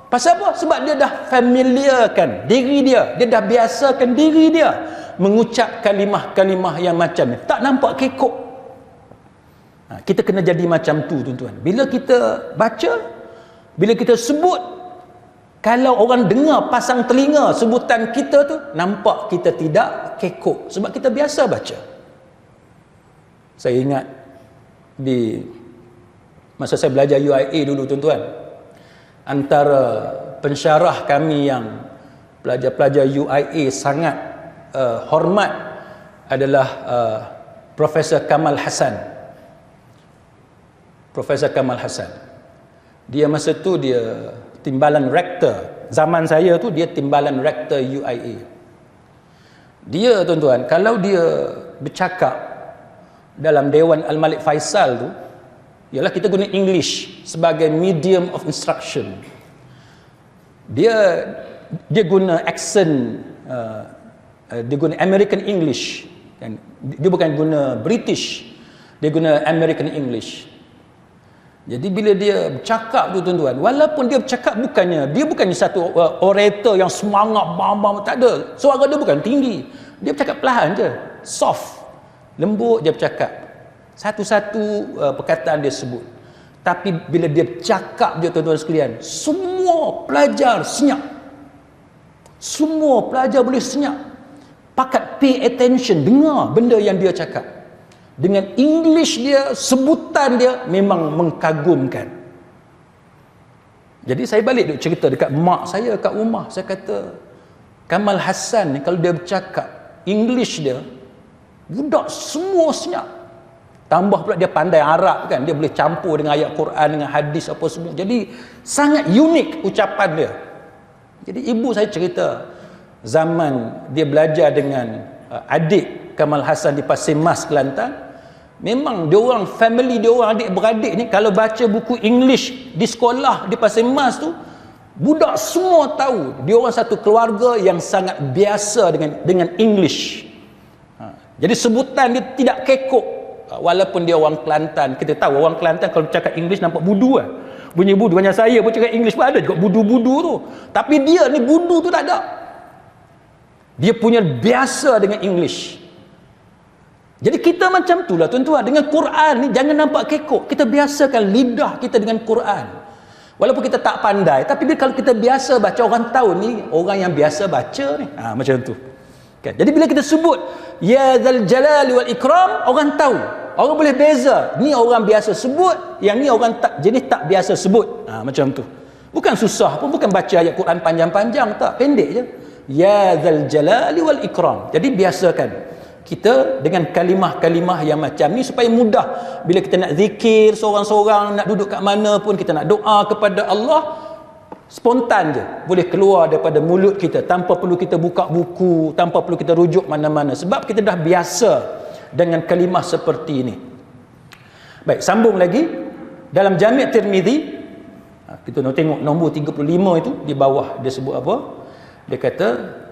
Pasal apa? Sebab dia dah familiarkan diri dia, dia dah biasakan diri dia mengucap kalimah-kalimah yang macam ni. Tak nampak kekok. Kita kena jadi macam tu, tuan-tuan. Bila kita baca, bila kita sebut, kalau orang dengar pasang telinga sebutan kita tu, nampak kita tidak kekok sebab kita biasa baca. Saya ingat di masa saya belajar UIA dulu, tuan-tuan, antara pensyarah kami yang pelajar-pelajar UIA sangat hormat adalah Profesor Kamal Hassan. Profesor Kamal Hassan. Dia masa tu dia timbalan rektor. Zaman saya tu dia timbalan rektor UIA. Dia, tuan-tuan, kalau dia bercakap dalam Dewan Al-Malik Faisal tu, ialah kita guna English sebagai medium of instruction. Dia guna accent, dia guna American English. Dia bukan guna British, dia guna American English. Jadi bila dia bercakap tu, tuan-tuan, walaupun dia bercakap dia bukannya satu orator yang semangat bam-bam, tak ada. Suara dia bukan tinggi. Dia bercakap perlahan je, soft, lembut dia bercakap. Satu-satu perkataan dia sebut. Tapi bila dia bercakap je, tuan-tuan sekalian, semua pelajar senyap. Semua pelajar boleh senyap. Pakat pay attention, dengar benda yang dia cakap. Dengan English dia, sebutan dia memang mengkagumkan. Jadi saya balik duk cerita dekat mak saya kat rumah. Saya kata, Kamal Hassan ni kalau dia bercakap, English dia, budak semua senyap. Tambah pula dia pandai Arab kan, dia boleh campur dengan ayat Quran, dengan hadis apa semua. Jadi sangat unik ucapan dia. Jadi ibu saya cerita, zaman dia belajar dengan adik Kamal Hassan di Pasir Mas, Kelantan, memang diorang, family diorang, adik-beradik ni, kalau baca buku English di sekolah di Pasir Mas tu, budak semua tahu diorang satu keluarga yang sangat biasa dengan English. Jadi sebutan dia tidak kekok. Walaupun dia orang Kelantan, kita tahu orang Kelantan kalau cakap English nampak budu lah. Bunyi budu. Banyak saya pun cakap English pun ada juga budu-budu tu. Tapi dia ni budu tu tak ada. Dia punya biasa dengan English. Jadi kita macam itulah, tuan-tuan, dengan Quran ni jangan nampak kekok. Kita biasakan lidah kita dengan Quran. Walaupun kita tak pandai, tapi kalau kita biasa baca, orang tahu ni orang yang biasa baca ni. Macam tu. Kan? Jadi bila kita sebut ya zal jalali wal ikram, orang tahu. Orang boleh beza. Ni orang biasa sebut, yang ni orang tak, jenis tak biasa sebut. Macam tu. Bukan susah pun, bukan baca ayat Quran panjang-panjang, tak, pendek je. Ya zal jalali wal ikram. Jadi biasakan kita dengan kalimah-kalimah yang macam ni supaya mudah bila kita nak zikir seorang-seorang, nak duduk kat mana pun, kita nak doa kepada Allah, spontan je boleh keluar daripada mulut kita tanpa perlu kita buka buku, tanpa perlu kita rujuk mana-mana, sebab kita dah biasa dengan kalimah seperti ini. Baik, sambung lagi dalam Jami' Tirmizi, kita nak tengok nombor 35 itu di bawah dia sebut apa? Dia kata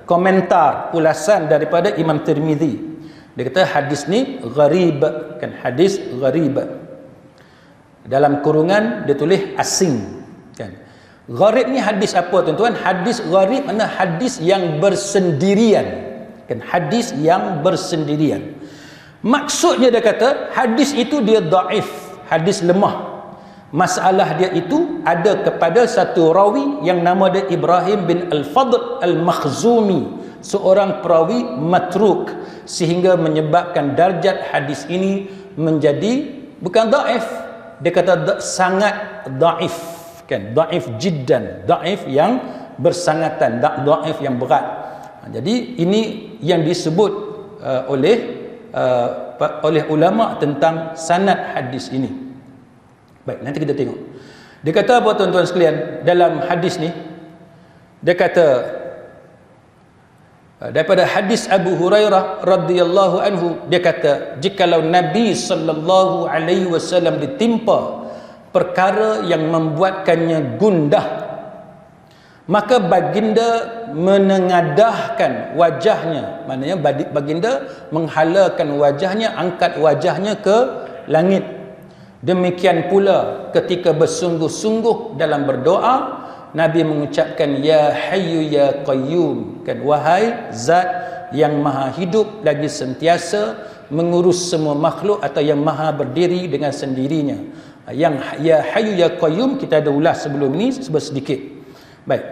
komentar ulasan daripada Imam Tirmizi. Dia kata hadis ni gharib, kan, hadis gharib. Dalam kurungan dia tulis asing, kan. Gharib ni hadis apa tuan-tuan? Hadis gharib makna hadis yang bersendirian, kan, hadis yang bersendirian. Maksudnya dia kata hadis itu dia dhaif, hadis lemah. Masalah dia itu ada kepada satu rawi yang nama dia Ibrahim bin Al-Fadl Al-Makhzumi, seorang perawi matruk, sehingga menyebabkan darjat hadis ini menjadi bukan dhaif, dia kata sangat dhaif, kan, dhaif jiddan, dhaif yang bersangatan, dhaif yang berat. Jadi ini yang disebut oleh ulama tentang sanad hadis ini. Baik, nanti kita tengok. Dia kata apa tuan-tuan sekalian dalam hadis ni? Dia kata daripada hadis Abu Hurairah radhiyallahu anhu, dia kata jikalau Nabi sallallahu alaihi wasallam ditimpa perkara yang membuatkannya gundah, maka baginda menengadahkan wajahnya, maknanya baginda menghalakan wajahnya, angkat wajahnya ke langit. Demikian pula ketika bersungguh-sungguh dalam berdoa, Nabi mengucapkan ya hayyu ya qayyum, kan, wahai zat yang maha hidup lagi sentiasa mengurus semua makhluk atau yang maha berdiri dengan sendirinya. Yang ya hayyu ya qayyum kita ada ulas sebelum ini sedikit. Baik.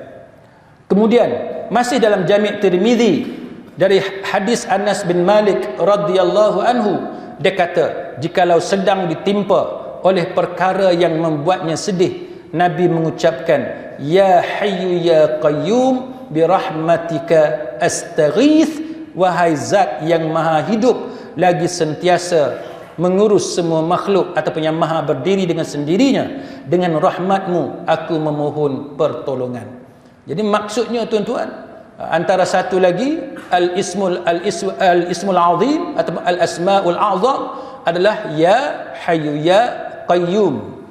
Kemudian masih dalam Jami' Tirmizi dari hadis Anas bin Malik radhiyallahu anhu, dia kata jikalau sedang ditimpa oleh perkara yang membuatnya sedih, Nabi mengucapkan ya hayyu ya qayyum bi rahmatika astaghith, wahai zat yang maha hidup lagi sentiasa mengurus semua makhluk ataupun yang maha berdiri dengan sendirinya, dengan rahmatmu aku memohon pertolongan. Jadi maksudnya tuan-tuan, antara satu lagi al-ismul azim atau al-asmaul azam adalah ya hayyu ya qayyum.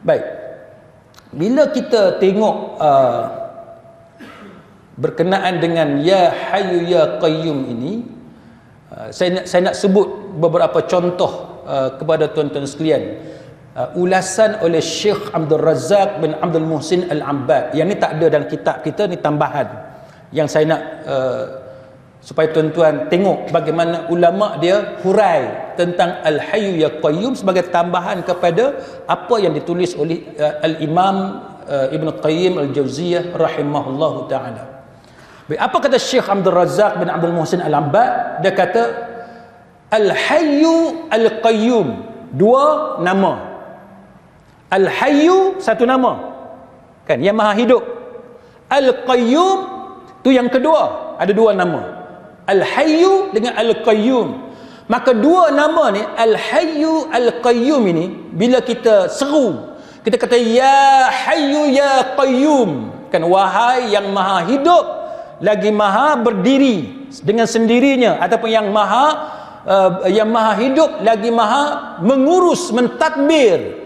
Baik, bila kita tengok berkenaan dengan ya hayyu ya qayyum ini, saya nak sebut beberapa contoh kepada tuan-tuan sekalian. Ulasan oleh Syekh Abdul Razak bin Abdul Muhsin Al-Abbad. Yang ni tak ada dalam kitab kita, ni tambahan yang saya nak supaya tuan-tuan tengok bagaimana ulama dia hurai tentang Al-Hayyu Ya Qayyum sebagai tambahan kepada apa yang ditulis oleh Al-Imam Ibn Qayyim Al-Jauziyah rahimahullahu ta'ala. Apa kata Syekh Abdul Razak bin Abdul Muhsin Al-Abbad? Dia kata Al-Hayyu Al-Qayyum, dua nama. Al-Hayyu satu nama, kan, yang maha hidup. Al-Qayyum tu yang kedua, ada dua nama, Al-Hayyu dengan Al-Qayyum. Maka dua nama ni, Al-Hayyu Al-Qayyum ini, bila kita seru, kita kata ya Hayyu Ya Qayyum, kan, wahai yang maha hidup lagi maha berdiri dengan sendirinya, ataupun yang maha hidup lagi maha mengurus, mentadbir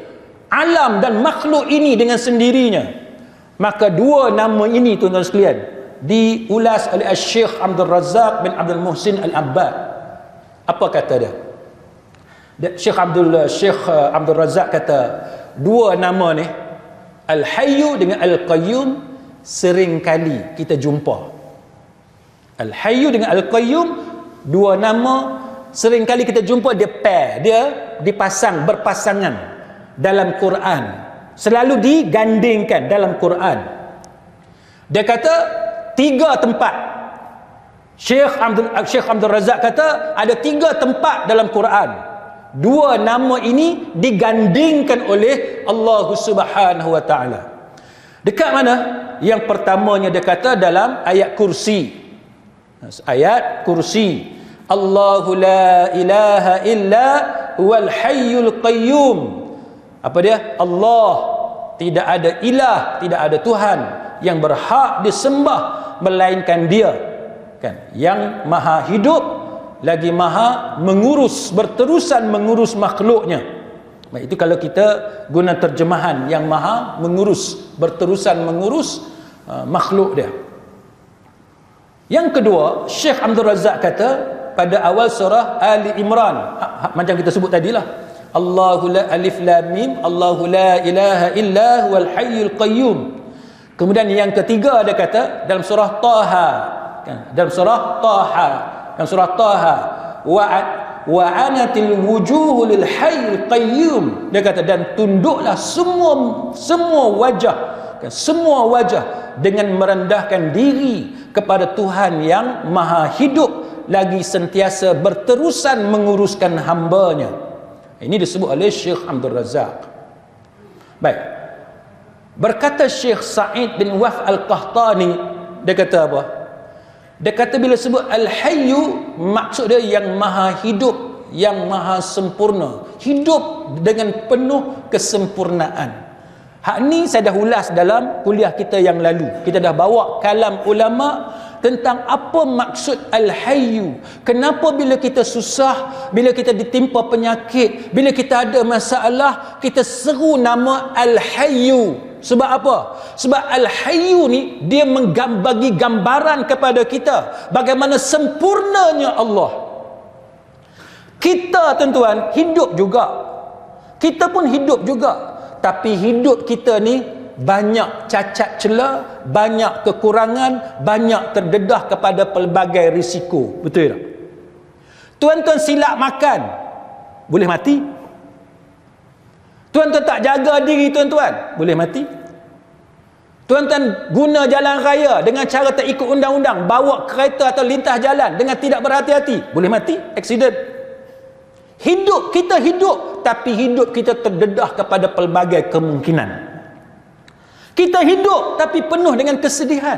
alam dan makhluk ini dengan sendirinya. Maka dua nama ini tuan-tuan sekalian diulas oleh Syekh Abdul Razak bin Abdul Muhsin Al-Abbad. Apa kata dia? Syekh Abdul Razak kata dua nama ni, Al-Hayyu dengan Al-Qayyum, sering kali kita jumpa. Al-Hayyu dengan Al-Qayyum, dua nama sering kali kita jumpa, dia pair, dia dipasang, berpasangan dalam Quran, selalu digandingkan dalam Quran. Dia kata tiga tempat, Syekh Abdul Razak kata ada tiga tempat dalam Quran dua nama ini digandingkan oleh Allah Subhanahu wa taala. Dekat mana? Yang pertamanya dia kata dalam ayat kursi. Ayat kursi, Allahu la ilaha illa huwal hayyul qayyum. Apa dia? Allah, tidak ada ilah, tidak ada Tuhan yang berhak disembah melainkan Dia, kan, yang maha hidup lagi maha mengurus, berterusan mengurus makhluknya. Baik, itu kalau kita guna terjemahan yang maha mengurus, berterusan mengurus makhluk dia. Yang kedua, Syekh Abdul Razak kata pada awal surah Ali Imran, macam kita sebut tadilah, Allahu la alif lam mim, Allahu la ilaha illa huwal hayyul qayyum. Kemudian yang ketiga dia kata dalam surah Taha, dalam surah Taha, dalam surah Taha, wa anatil wujuhu lil hayyil qayyum. Dia kata dan tunduklah semua wajah, semua wajah dengan merendahkan diri kepada Tuhan yang maha hidup lagi sentiasa berterusan menguruskan hambanya. Ini disebut oleh Syekh Abdul Razak. Baik, berkata Syekh Sa'id bin Waf Al-Qahtani, dia kata apa? Dia kata bila sebut Al-Hayyu, maksud dia yang maha hidup, yang maha sempurna, hidup dengan penuh kesempurnaan. Hak ni saya dah ulas dalam kuliah kita yang lalu. Kita dah bawa kalam ulama tentang apa maksud Al-Hayyu. Kenapa bila kita susah, bila kita ditimpa penyakit, bila kita ada masalah, kita seru nama Al-Hayyu. Sebab apa? Sebab Al-Hayyu ni dia bagi gambaran kepada kita bagaimana sempurnanya Allah. Kita tuan-tuan hidup juga. Kita pun hidup juga. Tapi hidup kita ni banyak cacat celah, banyak kekurangan, banyak terdedah kepada pelbagai risiko. Betul tak? Tuan-tuan silap makan, boleh mati. Tuan-tuan tak jaga diri tuan-tuan, boleh mati. Tuan-tuan guna jalan raya dengan cara tak ikut undang-undang, bawa kereta atau lintas jalan dengan tidak berhati-hati, boleh mati, aksiden. Hidup kita hidup, tapi hidup kita terdedah kepada pelbagai kemungkinan. Kita hidup tapi penuh dengan kesedihan.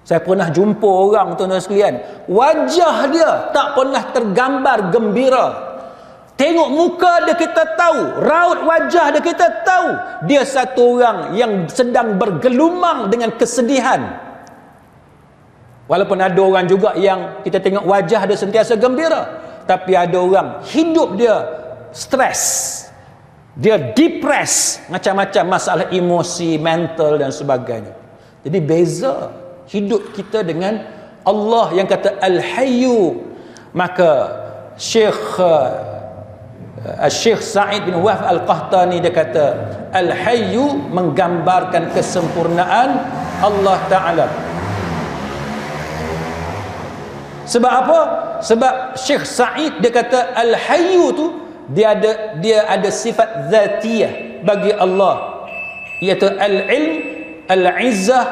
Saya pernah jumpa orang tuan-tuan sekalian, wajah dia tak pernah tergambar gembira. Tengok muka dia kita tahu, raut wajah dia kita tahu dia satu orang yang sedang bergelumang dengan kesedihan. Walaupun ada orang juga yang kita tengok wajah dia sentiasa gembira, tapi ada orang hidup dia stres, dia depres, macam-macam masalah emosi, mental dan sebagainya. Jadi beza hidup kita dengan Allah yang kata Al-Hayyu. Maka Syekh Sa'id bin Waf Al-Qahtani dia kata Al-Hayyu menggambarkan kesempurnaan Allah Ta'ala. Sebab apa? Sebab Syekh Sa'id dia kata Al-Hayyu tu dia ada sifat zatiyah bagi Allah, iaitu al-ilm, al-izzah,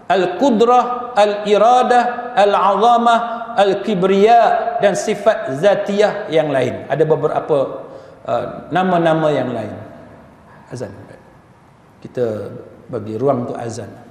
al-qudrah, al-iradah, al-azamah, al-kibriya dan sifat zatiyah yang lain. Ada beberapa nama-nama yang lain. Azan. Kita bagi ruang untuk azan.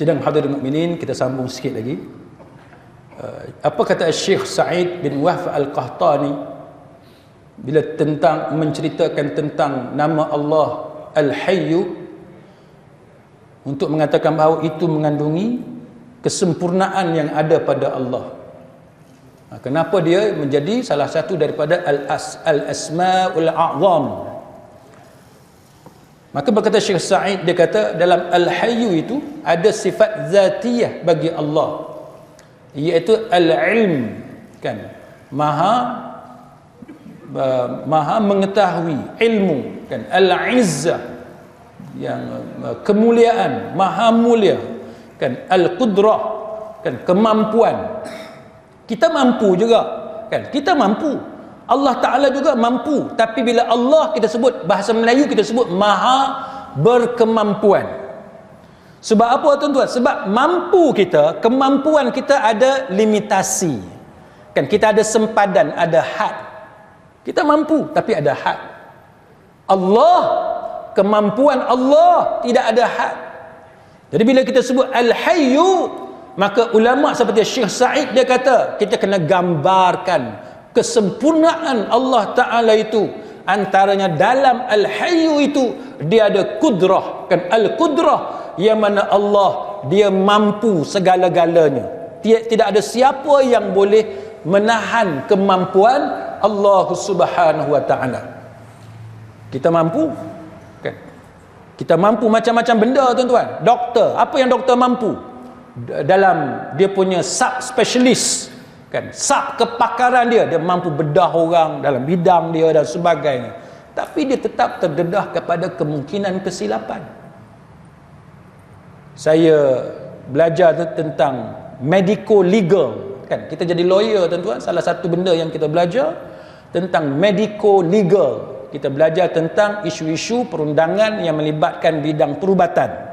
Sidang hadirin mukminin, kita sambung sikit lagi. Apa kata Syekh Sa'id bin Wahf Al-Qahtani bila menceritakan tentang nama Allah Al-Hayyu, untuk mengatakan bahawa itu mengandungi kesempurnaan yang ada pada Allah. Kenapa dia menjadi salah satu daripada Al-Asma'ul A'zam? Maka berkata Syekh Sa'id, dia kata dalam Al-Hayyu itu ada sifat zatiyah bagi Allah, iaitu al-ilm, kan, maha mengetahui, ilmu, kan, al-izzah, yang kemuliaan, maha mulia, kan, al-qudrah, kan, kemampuan. Kita mampu juga, kan, kita mampu, Allah Ta'ala juga mampu. Tapi bila Allah kita sebut, bahasa Melayu kita sebut maha berkemampuan. Sebab apa tuan-tuan? Sebab mampu kita, kemampuan kita ada limitasi, kan, kita ada sempadan, ada had. Kita mampu tapi ada had. Allah, kemampuan Allah tidak ada had. Jadi bila kita sebut Al-Hayyu, maka ulama seperti Syekh Sa'id dia kata kita kena gambarkan kesempurnaan Allah Ta'ala itu. Antaranya dalam Al-Hayyu itu dia ada kudrah, kan, Al-Qudrah, yang mana Allah dia mampu segala-galanya. Tidak ada siapa yang boleh menahan kemampuan Allah Subhanahu Wa Ta'ala. Kita mampu, kan? Kita mampu macam-macam benda tuan-tuan. Doktor, apa yang doktor mampu? Dalam dia punya subspecialist, kan, sub kepakaran dia mampu bedah orang dalam bidang dia dan sebagainya. Tapi dia tetap terdedah kepada kemungkinan kesilapan. Saya belajar tentang medico legal, kan, kita jadi lawyer tuan-tuan. Salah satu benda yang kita belajar tentang medico legal, kita belajar tentang isu-isu perundangan yang melibatkan bidang perubatan.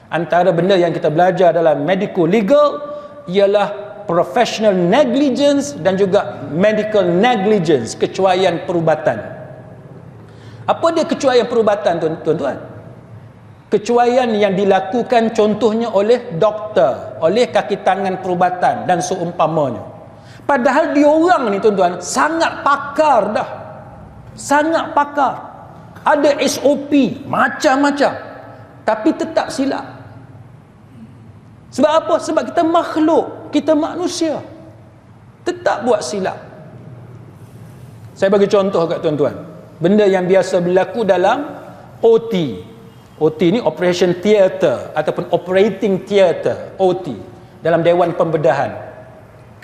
Antara benda yang kita belajar dalam medico legal ialah professional negligence dan juga medical negligence, kecuaian perubatan. Apa dia kecuaian perubatan tuan-tuan? Kecuaian yang dilakukan contohnya oleh doktor, oleh kaki tangan perubatan dan seumpamanya. Padahal diorang ni tuan-tuan sangat pakar dah. Sangat pakar. Ada SOP macam-macam, tapi tetap silap. Sebab apa? Sebab kita makhluk, kita manusia, tetap buat silap. Saya bagi contoh kat tuan-tuan, benda yang biasa berlaku dalam OT. OT ni operation theatre ataupun operating theatre, OT, dalam Dewan Pembedahan.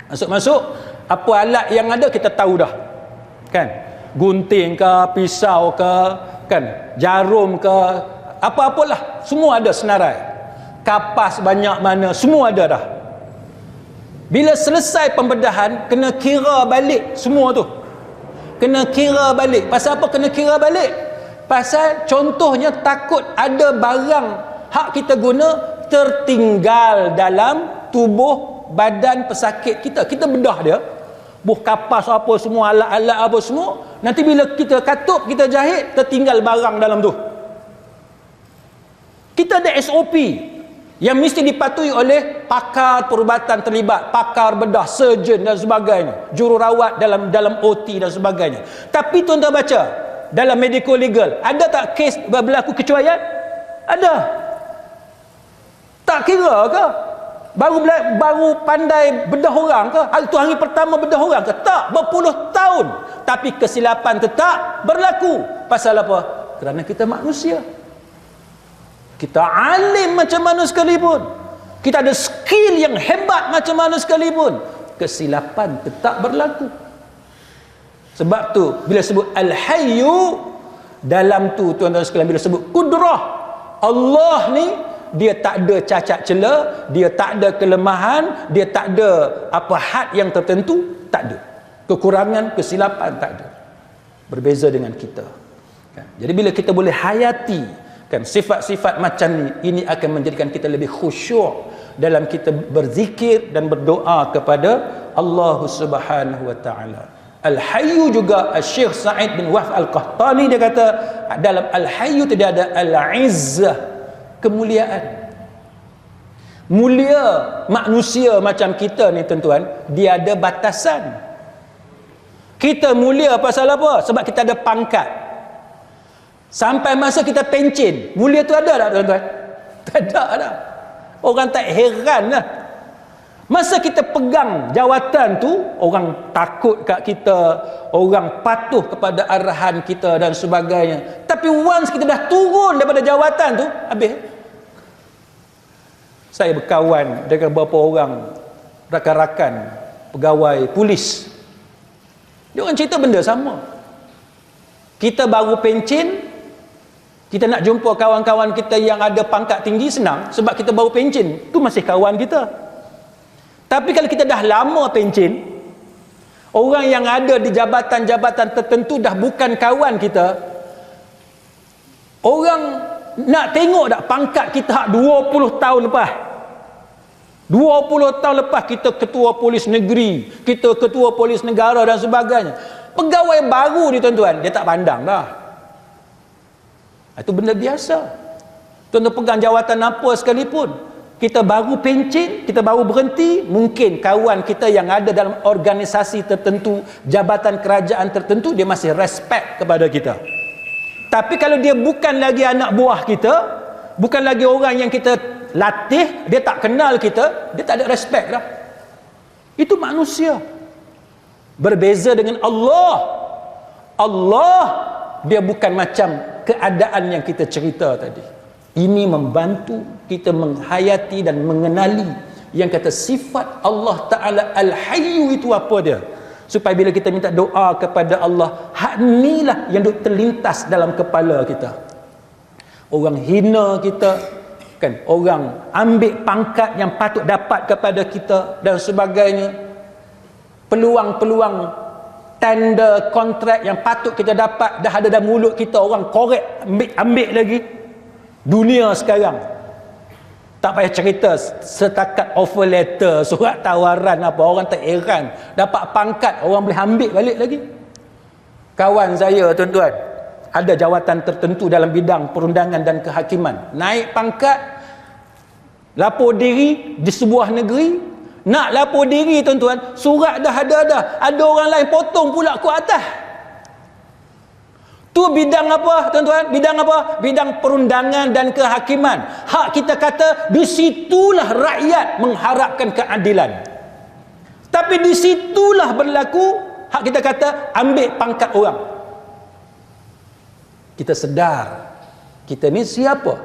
Masuk-masuk, apa alat yang ada kita tahu dah, kan? Gunting ke, pisau ke, kan, jarum ke, apa-apalah, semua ada senarai. Kapas banyak mana, semua ada dah. Bila selesai pembedahan, kena kira balik semua tu. Kena kira balik. Pasal apa kena kira balik? Pasal contohnya takut ada barang hak kita guna tertinggal dalam tubuh badan pesakit kita. Kita bedah dia, buh kapas apa semua, alat-alat apa semua, nanti bila kita katup, kita jahit, tertinggal barang dalam tu. Kita ada SOP yang mesti dipatuhi oleh pakar perubatan terlibat, pakar bedah, surgeon dan sebagainya, jururawat dalam OT dan sebagainya. Tapi tuan-tuan baca dalam medico legal, ada tak kes berlaku kecuaian? Ada. Tak kira ke? Baru pandai bedah orang ke? Hari pertama bedah orang ke? Tak, berpuluh tahun. Tapi kesilapan tetap berlaku. Pasal apa? Kerana kita manusia. Kita alim macam mana sekalipun, kita ada skill yang hebat macam mana sekalipun, kesilapan tetap berlaku. Sebab tu bila sebut Al-Hayyu, dalam tu tuan-tuan sekalian, bila sebut kudrah, Allah ni dia tak ada cacat celah, dia tak ada kelemahan, dia tak ada apa had yang tertentu, tak ada. Kekurangan, kesilapan tak ada. Berbeza dengan kita. Kan? Jadi bila kita boleh hayati, kan, sifat-sifat macam ni, ini akan menjadikan kita lebih khusyuk dalam kita berzikir dan berdoa kepada Allah Subhanahu wa taala. Al-Hayyu juga, Syekh Sa'id bin Wahf Al-Qahtani dia kata dalam Al-Hayyu tidak ada al-izzah, kemuliaan. Mulia manusia macam kita ni tuan-tuan, dia ada batasan. Kita mulia pasal apa? Sebab kita ada pangkat. Sampai masa kita pencen, mulia tu ada tak tuan-tuan? Tak ada dah. Orang tak heran lah. Masa kita pegang jawatan tu, orang takut kat kita, orang patuh kepada arahan kita dan sebagainya. Tapi once kita dah turun daripada jawatan tu, habis. Saya berkawan dengan beberapa orang rakan-rakan pegawai polis. Dia orang cerita benda sama. Kita baru pencen, kita nak jumpa kawan-kawan kita yang ada pangkat tinggi senang sebab kita baru pencen. Tu masih kawan kita. Tapi kalau kita dah lama pencen, orang yang ada di jabatan-jabatan tertentu dah bukan kawan kita. Orang nak tengok tak pangkat kita hak 20 tahun lepas. 20 tahun lepas kita ketua polis negeri, kita ketua polis negara dan sebagainya. Pegawai baru ni tuan-tuan, dia tak pandang dah. Itu benda biasa. Tuan-tuan pegang jawatan apa sekalipun, kita baru pencen, kita baru berhenti, mungkin kawan kita yang ada dalam organisasi tertentu, jabatan kerajaan tertentu, dia masih respect kepada kita. Tapi kalau dia bukan lagi anak buah kita, bukan lagi orang yang kita latih, dia tak kenal kita, dia tak ada respect dah. Itu manusia. Berbeza dengan Allah. Allah, dia bukan macam keadaan yang kita cerita tadi. Ini membantu kita menghayati dan mengenali yang kata sifat Allah Ta'ala Al-Hayyu itu apa dia. Supaya bila kita minta doa kepada Allah, hak inilah yang duk terlintas dalam kepala kita. Orang hina kita, kan, orang ambil pangkat yang patut dapat kepada kita dan sebagainya, peluang-peluang tanda kontrak yang patut kita dapat dah ada dalam mulut kita, orang korek ambil lagi. Dunia sekarang tak payah cerita, setakat offer letter, surat tawaran apa, orang tak heran. Dapat pangkat, orang boleh ambil balik lagi. Kawan saya tuan-tuan ada jawatan tertentu dalam bidang perundangan dan kehakiman, naik pangkat, lapor diri di sebuah negeri. Nak lapor diri tuan-tuan, surat dah ada orang lain potong pula ke atas. Tu bidang apa tuan-tuan? Bidang apa? Bidang perundangan dan kehakiman. Hak kita kata di situlah rakyat mengharapkan keadilan. Tapi di situlah berlaku hak kita kata ambil pangkat orang. Kita sedar kita ni siapa.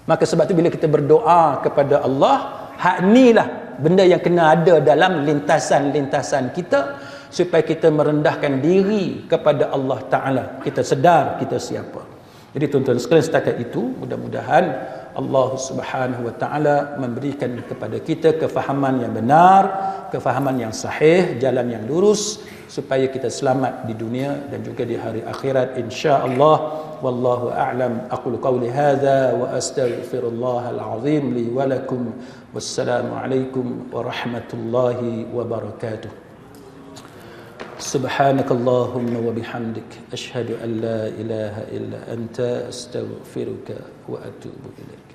Maka sebab tu bila kita berdoa kepada Allah, hak inilah benda yang kena ada dalam lintasan-lintasan kita, supaya kita merendahkan diri kepada Allah Ta'ala. Kita sedar kita siapa. Jadi tuan-tuan sekalian, setakat itu mudah-mudahan Allah Subhanahu Wa Ta'ala memberikan kepada kita kefahaman yang benar, kefahaman yang sahih, jalan yang lurus, supaya kita selamat di dunia dan juga di hari akhirat insya-Allah. Wallahu a'lam. Aqulu qawli hadza wa astaghfirullahal azim li wa lakum. Wassalamu alaikum warahmatullahi wabarakatuh. Subhanakallahumma wa bihamdik asyhadu an la ilaha illa anta astaghfiruka wa atubu ilaik.